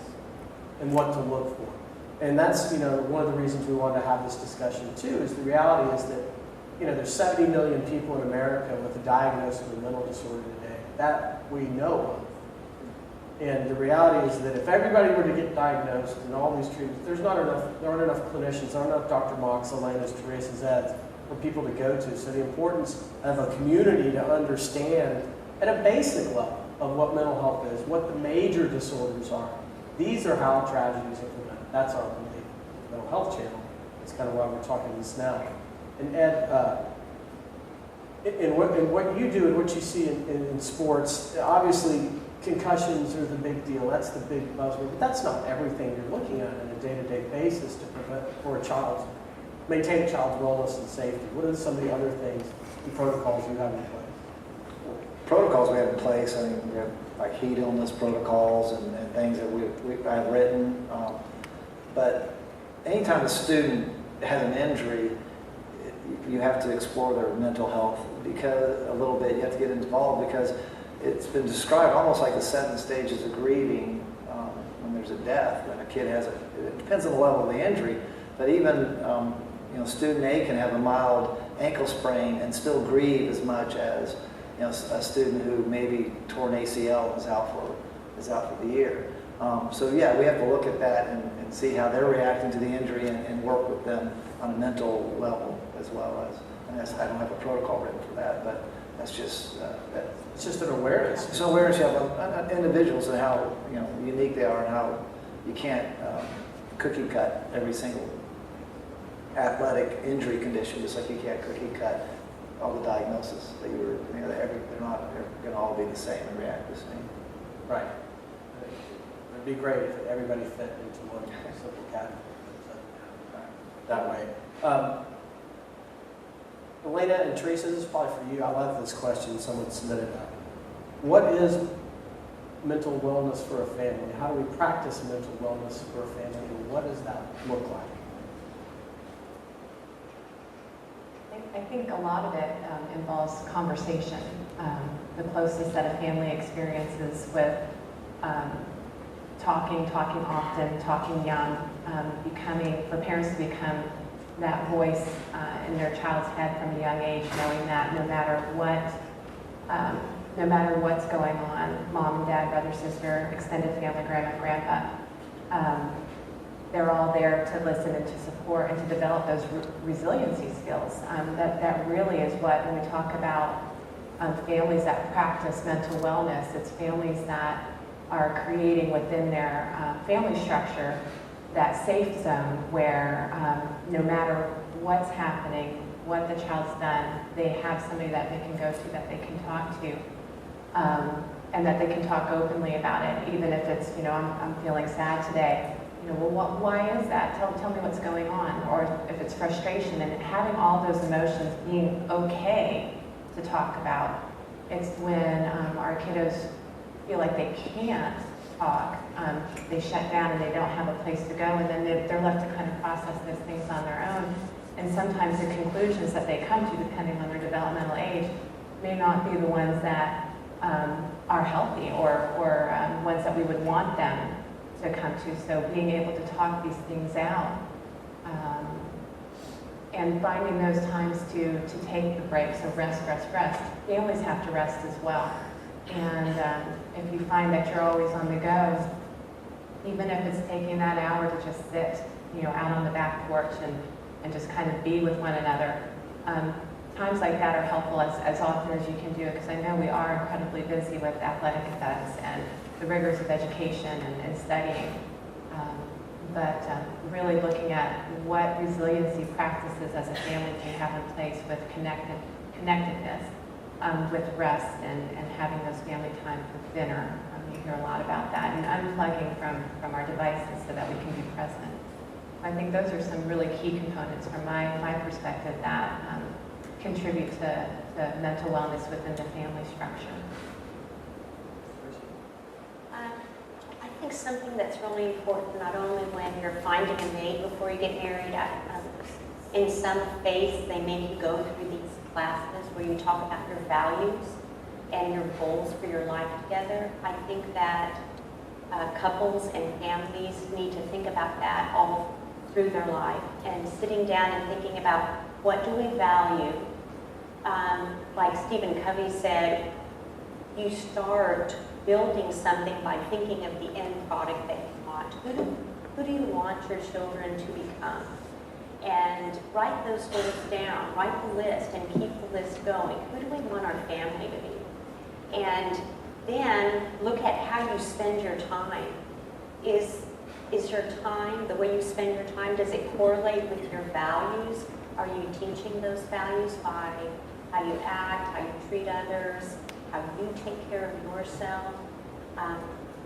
and what to look for. And that's, one of the reasons we wanted to have this discussion too, is the reality is that, there's 70 million people in America with a diagnosis of a mental disorder today. That we know of. And the reality is that if everybody were to get diagnosed and all these treatments, there aren't enough clinicians, there aren't enough Dr. Mox, Elena's, Teresa's, Ed's for people to go to. So the importance of a community to understand at a basic level of what mental health is, what the major disorders are. These are how tragedies are prevented. That's our belief. Mental health channel. That's kind of why we're talking this now. And Ed, in what you do and what you see in sports, obviously concussions are the big deal. That's the big buzzword. But that's not everything you're looking at on a day-to-day basis to prevent maintain a child's wellness and safety. What are some of the other things and protocols you have in place? Protocols we have in place, I mean, we have like heat illness protocols and things that I've written. But anytime a student has an injury, you have to explore their mental health because a little bit. You have to get involved because it's been described almost like the 7 stages of grieving when there's a death. When a kid has it depends on the level of the injury, but even student A can have a mild ankle sprain and still grieve as much as a student who maybe tore an ACL and is out for the year. So yeah, we have to look at that and see how they're reacting to the injury and work with them on a mental level as well as. And I don't have a protocol written for that, but that's just It's just an awareness. it's an awareness you have of individuals and how unique they are and how you can't cookie cut every single athletic injury condition, just like you can't cookie cut all the diagnosis that they're not going to all be the same and react the same. Right. It'd be great if everybody fit into one simple category. That way. Elena and Teresa, this is probably for you. I love this question someone submitted. What is mental wellness for a family? How do we practice mental wellness for a family, and what does that look like? I think a lot of it involves conversation. The closest that a family experiences with talking often, talking young, for parents to become that voice in their child's head from a young age, knowing that no matter what's going on, mom and dad, brother, sister, extended family, grandma, grandpa, they're all there to listen and to support and to develop those resiliency skills. That really is what, when we talk about families that practice mental wellness, it's families that are creating within their family structure that safe zone where no matter what's happening, what the child's done, they have somebody that they can go to, that they can talk to, and that they can talk openly about it, even if it's, I'm feeling sad today. well, why is that? Tell me what's going on. Or if it's frustration, and having all those emotions being okay to talk about. It's when our kiddos feel like they can't talk, they shut down and they don't have a place to go, and then they're left to kind of process those things on their own. And sometimes the conclusions that they come to, depending on their developmental age, may not be the ones that are healthy or ones that we would want them to come to. So being able to talk these things out and finding those times to take the break, so rest. Families have to rest as well. And if you find that you're always on the go, even if it's taking that hour to just sit, out on the back porch and just kind of be with one another, times like that are helpful as often as you can do it, because I know we are incredibly busy with athletic events and the rigors of education and studying. But really looking at what resiliency practices as a family can have in place with connectedness, with rest and having those family time for dinner. You hear a lot about that, and unplugging from our devices so that we can be present. I think those are some really key components from my perspective that contribute to mental wellness within the family structure. I think something that's really important, not only when you're finding a mate before you get married, in some faiths they make you go through these classes where you talk about your values and your goals for your life together. I think that couples and families need to think about that all through their life, and sitting down and thinking about what do we value. Like Stephen Covey said, you start building something by thinking of the end product that you want. Who do you want your children to become? And write those goals down, write the list and keep the list going. Who do we want our family to be? And then look at how you spend your time. Is your time, the way you spend your time, does it correlate with your values? Are you teaching those values by how you act, how you treat others, how you take care of yourself?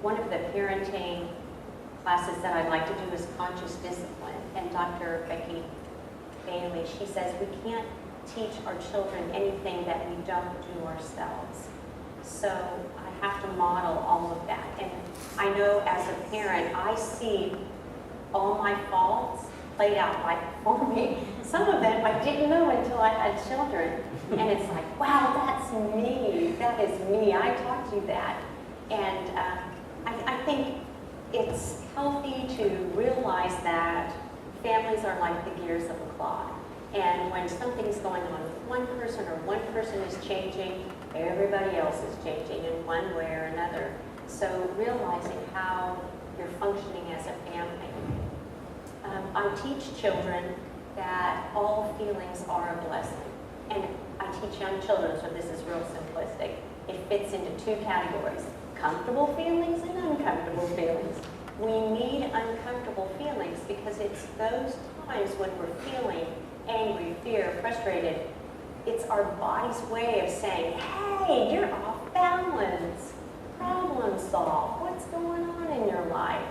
One of the parenting classes that I like to do is conscious discipline. And Dr. Becky Bailey, she says we can't teach our children anything that we don't do ourselves. So I have to model all of that. And I know as a parent, I see all my faults played out right before me. Some of them I didn't know until I had children. And it's like, wow, that's me. That is me. I taught you that. And I think it's healthy to realize that families are like the gears of a clock. And when something's going on with one person or one person is changing, everybody else is changing in one way or another. So realizing how you're functioning as a family. I teach children that all feelings are a blessing. And I teach young children, so this is real simplistic. It fits into two categories: comfortable feelings and uncomfortable feelings. We need uncomfortable feelings because it's those times when we're feeling angry, fear, frustrated. It's our body's way of saying, hey, you're off balance. Problem solve. What's going on in your life?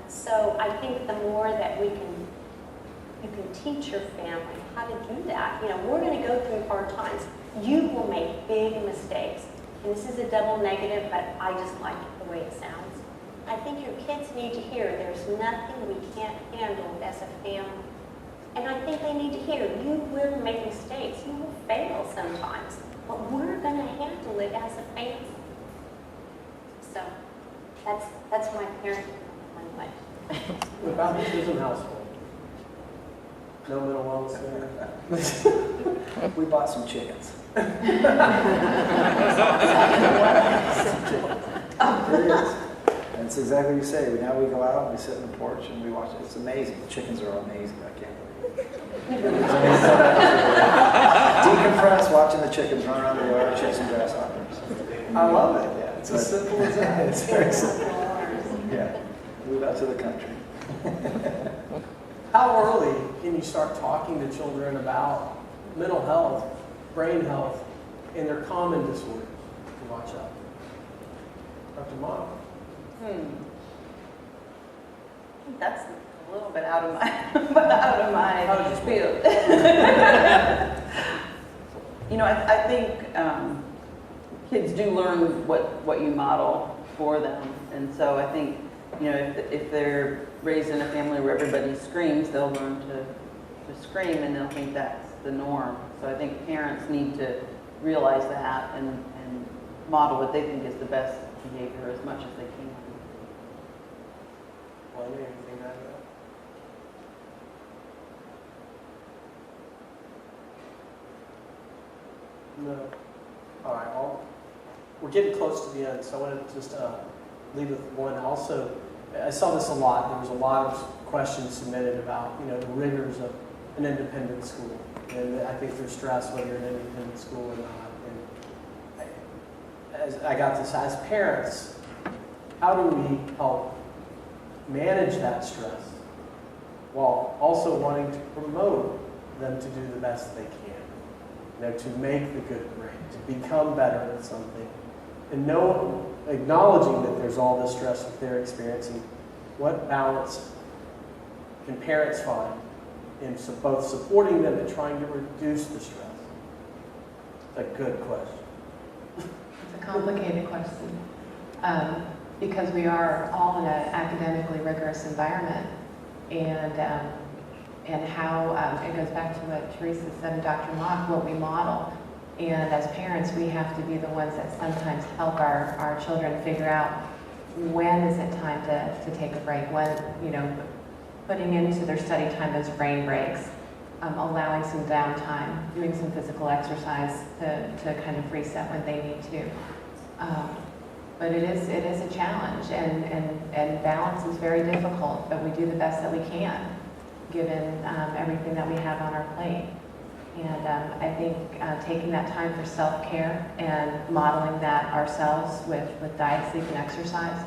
So I think the more that you can teach your family how to do that. We're going to go through hard times. You will make big mistakes. And this is a double negative, but I just like it the way it sounds. I think your kids need to hear there's nothing we can't handle as a family. And I think they need to hear you will make mistakes. You will fail sometimes. But we're going to handle it as a family. So that's my parenting one way. What about the Chisholm household? No mental wellness center? We bought some chickens. There it is. And it's exactly what you say. Now we go out and we sit on the porch and we watch it. It's amazing. The chickens are amazing. I can't believe it. Decompress watching the chickens run around the yard, chasing grasshoppers. I love it. Yeah, it's as simple as that. It's very simple. Yeah. Move out to the country. How early can you start talking to children about mental health, brain health, and their common disorders to watch out? Dr. Mott. That's a little bit out of my, out of my field. You know, I think kids do learn what you model for them. And so I think, you know, if they're raised in a family where everybody screams, they'll learn to scream and they'll think that's the norm. So I think parents need to realize that and model what they think is the best behavior as much as they can. Well, anything to add to that? No. All right, well, we're getting close to the end, so I wanted to just leave with one. Also, I saw this a lot. There was a lot of questions submitted about, you know, the rigors of an independent school. And I think there's stress whether you're an independent school or not. And as I got this, as parents, how do we help manage that stress while also wanting to promote them to do the best they can? You know, to make the good grade, to become better at something, and acknowledging that there's all this stress that they're experiencing. What balance can parents find in both supporting them and trying to reduce the stress? It's a good question. It's a complicated question. Because we are all in an academically rigorous environment, and how it goes back to what Teresa said and Dr. Mock, what we model. And as parents, we have to be the ones that sometimes help our children figure out when is it time to take a break, when, you know, putting into their study time those brain breaks, allowing some downtime, doing some physical exercise to kind of reset when they need to. But it is a challenge, and balance is very difficult, but we do the best that we can, given everything that we have on our plate. And I think taking that time for self-care and modeling that ourselves with diet, sleep, and exercise,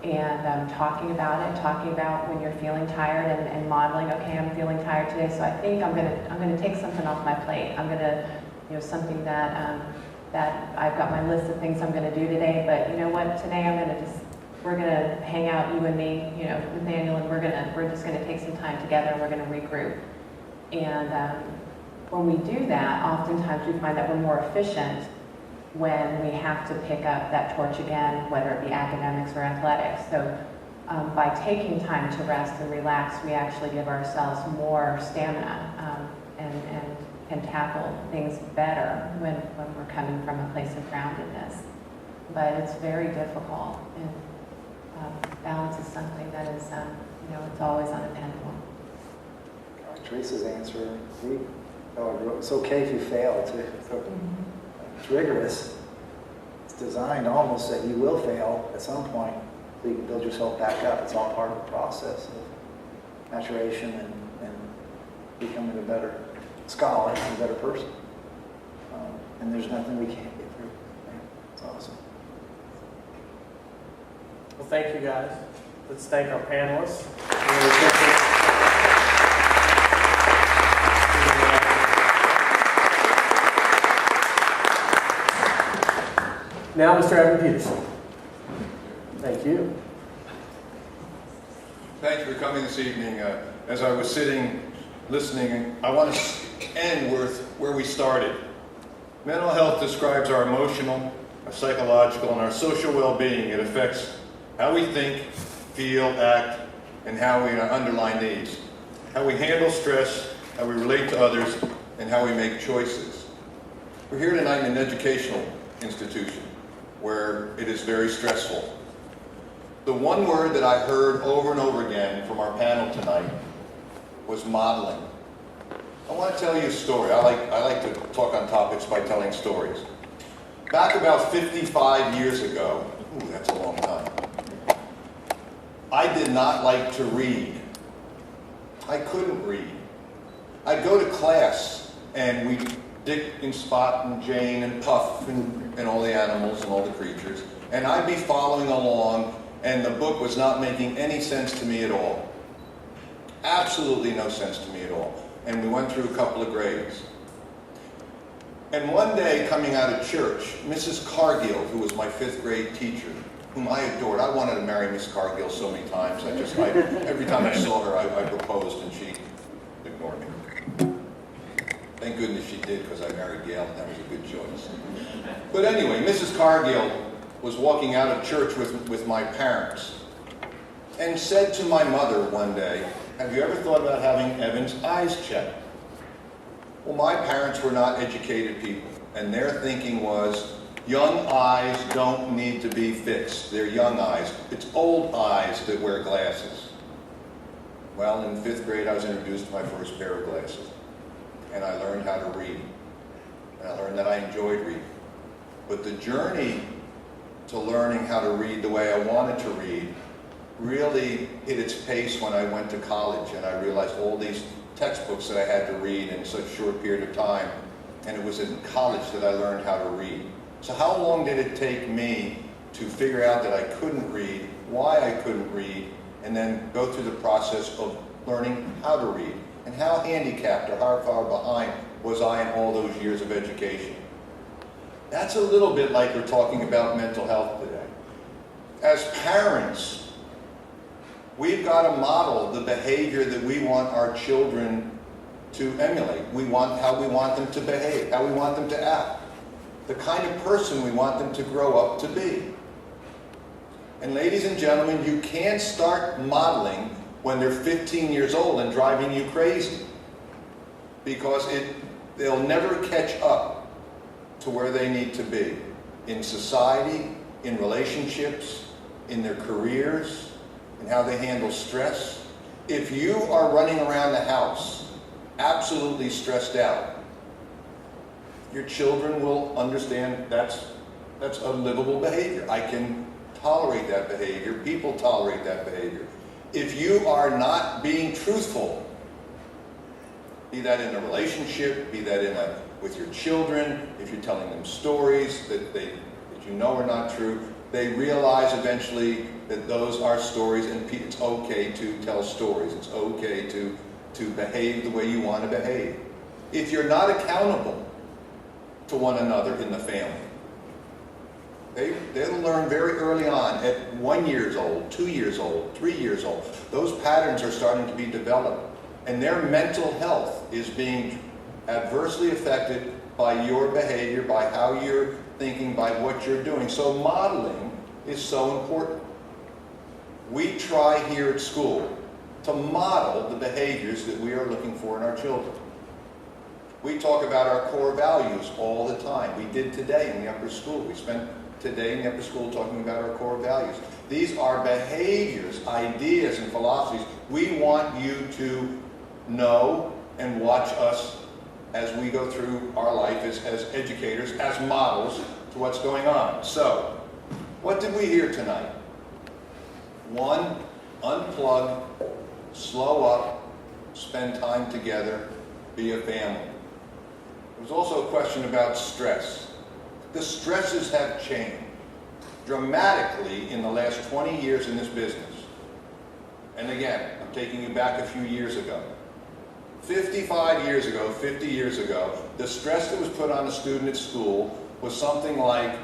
and talking about when you're feeling tired, and modeling, okay, I'm feeling tired today, so I think I'm gonna take something off my plate. I'm gonna, you know, something that I've got my list of things I'm gonna do today, but you know what, today we're gonna hang out, you and me, you know, Nathaniel, and we're just gonna take some time together, and we're gonna regroup. And when we do that, oftentimes we find that we're more efficient when we have to pick up that torch again, whether it be academics or athletics. So by taking time to rest and relax, we actually give ourselves more stamina and can tackle things better when we're coming from a place of groundedness. But it's very difficult, and balance is something that is, you know, it's always on a pendulum. Teresa's answer, it's okay if you fail too. It's rigorous. It's designed almost that you will fail at some point, so you can build yourself back up. It's all part of the process of maturation and becoming a better scholar and a better person. And there's nothing we can't get through. It's awesome. Well, thank you guys. Let's thank our panelists. Now, Mr. Evan Peterson. Thank you. Thank you for coming this evening. As I was sitting, listening, I want to end where we started. Mental health describes our emotional, our psychological, and our social well-being. It affects how we think, feel, act, and how we underline needs. How we handle stress, how we relate to others, and how we make choices. We're here tonight in an educational institution where it is very stressful. The one word that I heard over and over again from our panel tonight was modeling. I want to tell you a story. I like to talk on topics by telling stories. Back about 55 years ago, ooh, that's a long time, I did not like to read. I couldn't read. I'd go to class and we'd Dick and Spot and Jane and Puff and all the animals and all the creatures, and I'd be following along, and the book was not making any sense to me at all. Absolutely no sense to me at all. And we went through a couple of grades. And one day, coming out of church, Mrs. Cargill, who was my 5th grade teacher, whom I adored. I wanted to marry Miss Cargill so many times. Every time I saw her, I proposed, and she ignored me. Thank goodness she did, because I married Gail, and that was a good choice. But anyway, Mrs. Cargill was walking out of church with my parents and said to my mother one day, "Have you ever thought about having Evan's eyes checked?" Well, my parents were not educated people, and their thinking was, young eyes don't need to be fixed. They're young eyes. It's old eyes that wear glasses. Well, in 5th grade, I was introduced to my first pair of glasses, and I learned how to read. And I learned that I enjoyed reading. But the journey to learning how to read the way I wanted to read really hit its pace when I went to college, and I realized all these textbooks that I had to read in such a short period of time, and it was in college that I learned how to read. So how long did it take me to figure out that I couldn't read, why I couldn't read, and then go through the process of learning how to read? And how handicapped or how far behind was I in all those years of education? That's a little bit like we're talking about mental health today. As parents, we've got to model the behavior that we want our children to emulate. How we want them to behave, how we want them to act, the kind of person we want them to grow up to be. And ladies and gentlemen, you can't start modeling when they're 15 years old and driving you crazy, because they'll never catch up to where they need to be in society, in relationships, in their careers, and how they handle stress. If you are running around the house absolutely stressed out, your children will understand that's a livable behavior. I can tolerate that behavior. People tolerate that behavior. If you are not being truthful, be that in a relationship, be that with your children, if you're telling them stories that you know are not true, they realize eventually that those are stories, and it's okay to tell stories. It's okay to behave the way you want to behave. If you're not accountable to one another in the family, they'll learn very early on, at 1 year old, 2 years old, 3 years old. Those patterns are starting to be developed, and their mental health is being adversely affected by your behavior, by how you're thinking, by what you're doing. So modeling is so important. We try here at school to model the behaviors that we are looking for in our children. We talk about our core values all the time. We did today in the upper school. We spent today in the upper school talking about our core values. These are behaviors, ideas, and philosophies we want you to know and watch us as we go through our life as educators, as models to what's going on. So, what did we hear tonight? 1, unplug, slow up, spend time together, be a family. There was also a question about stress. The stresses have changed dramatically in the last 20 years in this business. And again, I'm taking you back a few years ago. 55 years ago, 50 years ago, the stress that was put on a student at school was something like,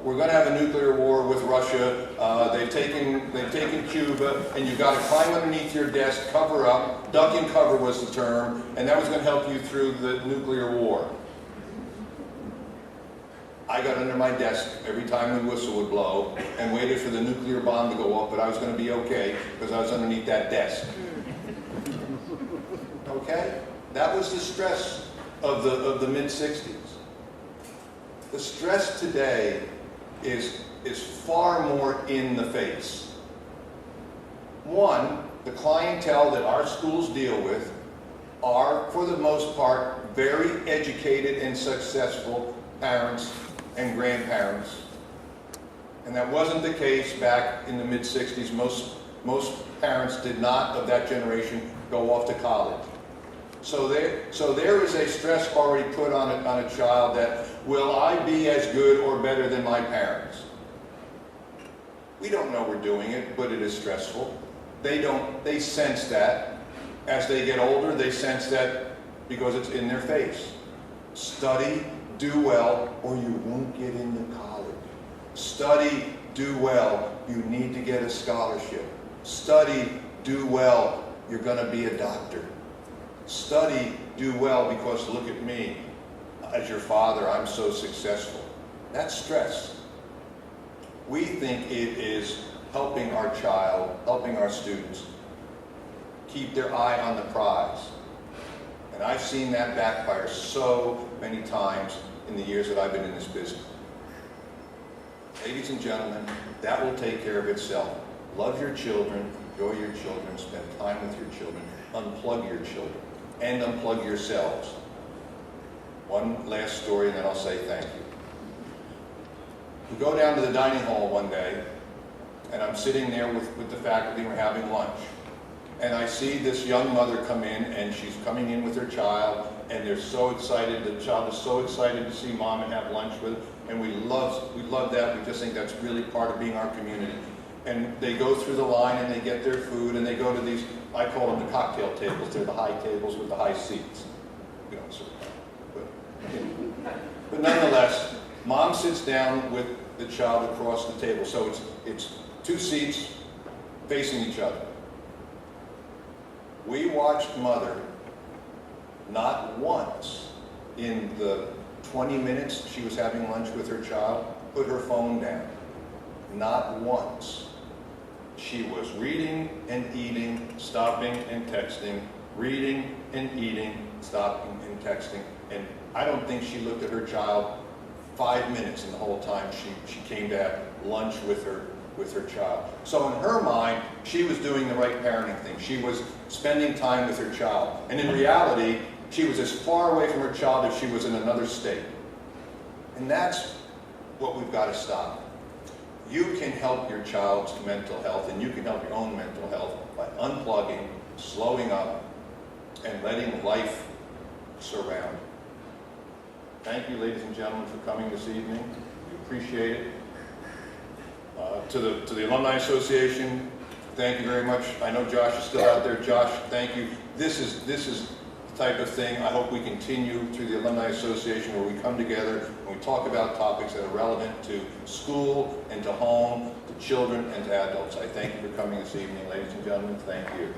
we're going to have a nuclear war with Russia, they've taken Cuba, and you've got to climb underneath your desk, cover up, duck and cover was the term, and that was going to help you through the nuclear war. I got under my desk every time the whistle would blow and waited for the nuclear bomb to go off, but I was going to be okay because I was underneath that desk. Okay? That was the stress of the mid-60s. The stress today is far more in the face. One, the clientele that our schools deal with are, for the most part, very educated and successful parents and grandparents. And that wasn't the case back in the mid-60s. Most parents did not, of that generation, go off to college. So there is a stress already put on a child that, will I be as good or better than my parents? We don't know we're doing it, but it is stressful. They sense that. As they get older, they sense that because it's in their face. Study, do well, or you won't get into college. Study, do well, you need to get a scholarship. Study, do well, you're going to be a doctor. Study, do well, because look at me. As your father, I'm so successful. That's stress. We think it is helping our child, helping our students keep their eye on the prize. And I've seen that backfire so many times in the years that I've been in this business. Ladies and gentlemen, that will take care of itself. Love your children, enjoy your children, spend time with your children, unplug your children, and unplug yourselves. One last story and then I'll say thank you. We go down to the dining hall one day, and I'm sitting there with the faculty, we're having lunch. And I see this young mother come in, and she's coming in with her child, and they're so excited, the child is so excited to see mom and have lunch with her, and we love that. We just think that's really part of being our community. And they go through the line and they get their food, and they go to these, I call them the cocktail tables. They're the high tables with the high seats. You know, so, but nonetheless, mom sits down with the child across the table. So it's two seats facing each other. We watched mother not once in the 20 minutes she was having lunch with her child put her phone down. Not once. She was reading and eating, stopping and texting, reading and eating, stopping and texting. And I don't think she looked at her child 5 minutes in the whole time she came to have lunch with her child. So in her mind, she was doing the right parenting thing. She was spending time with her child. And in reality, she was as far away from her child as she was in another state. And that's what we've got to stop. You can help your child's mental health, and you can help your own mental health by unplugging, slowing up, and letting life surround. Thank you, ladies and gentlemen, for coming this evening. We appreciate it. To the Alumni Association, thank you very much. I know Josh is still out there. Josh, thank you. This is the type of thing I hope we continue through the Alumni Association, where we come together and we talk about topics that are relevant to school and to home, to children and to adults. I thank you for coming this evening, ladies and gentlemen. Thank you.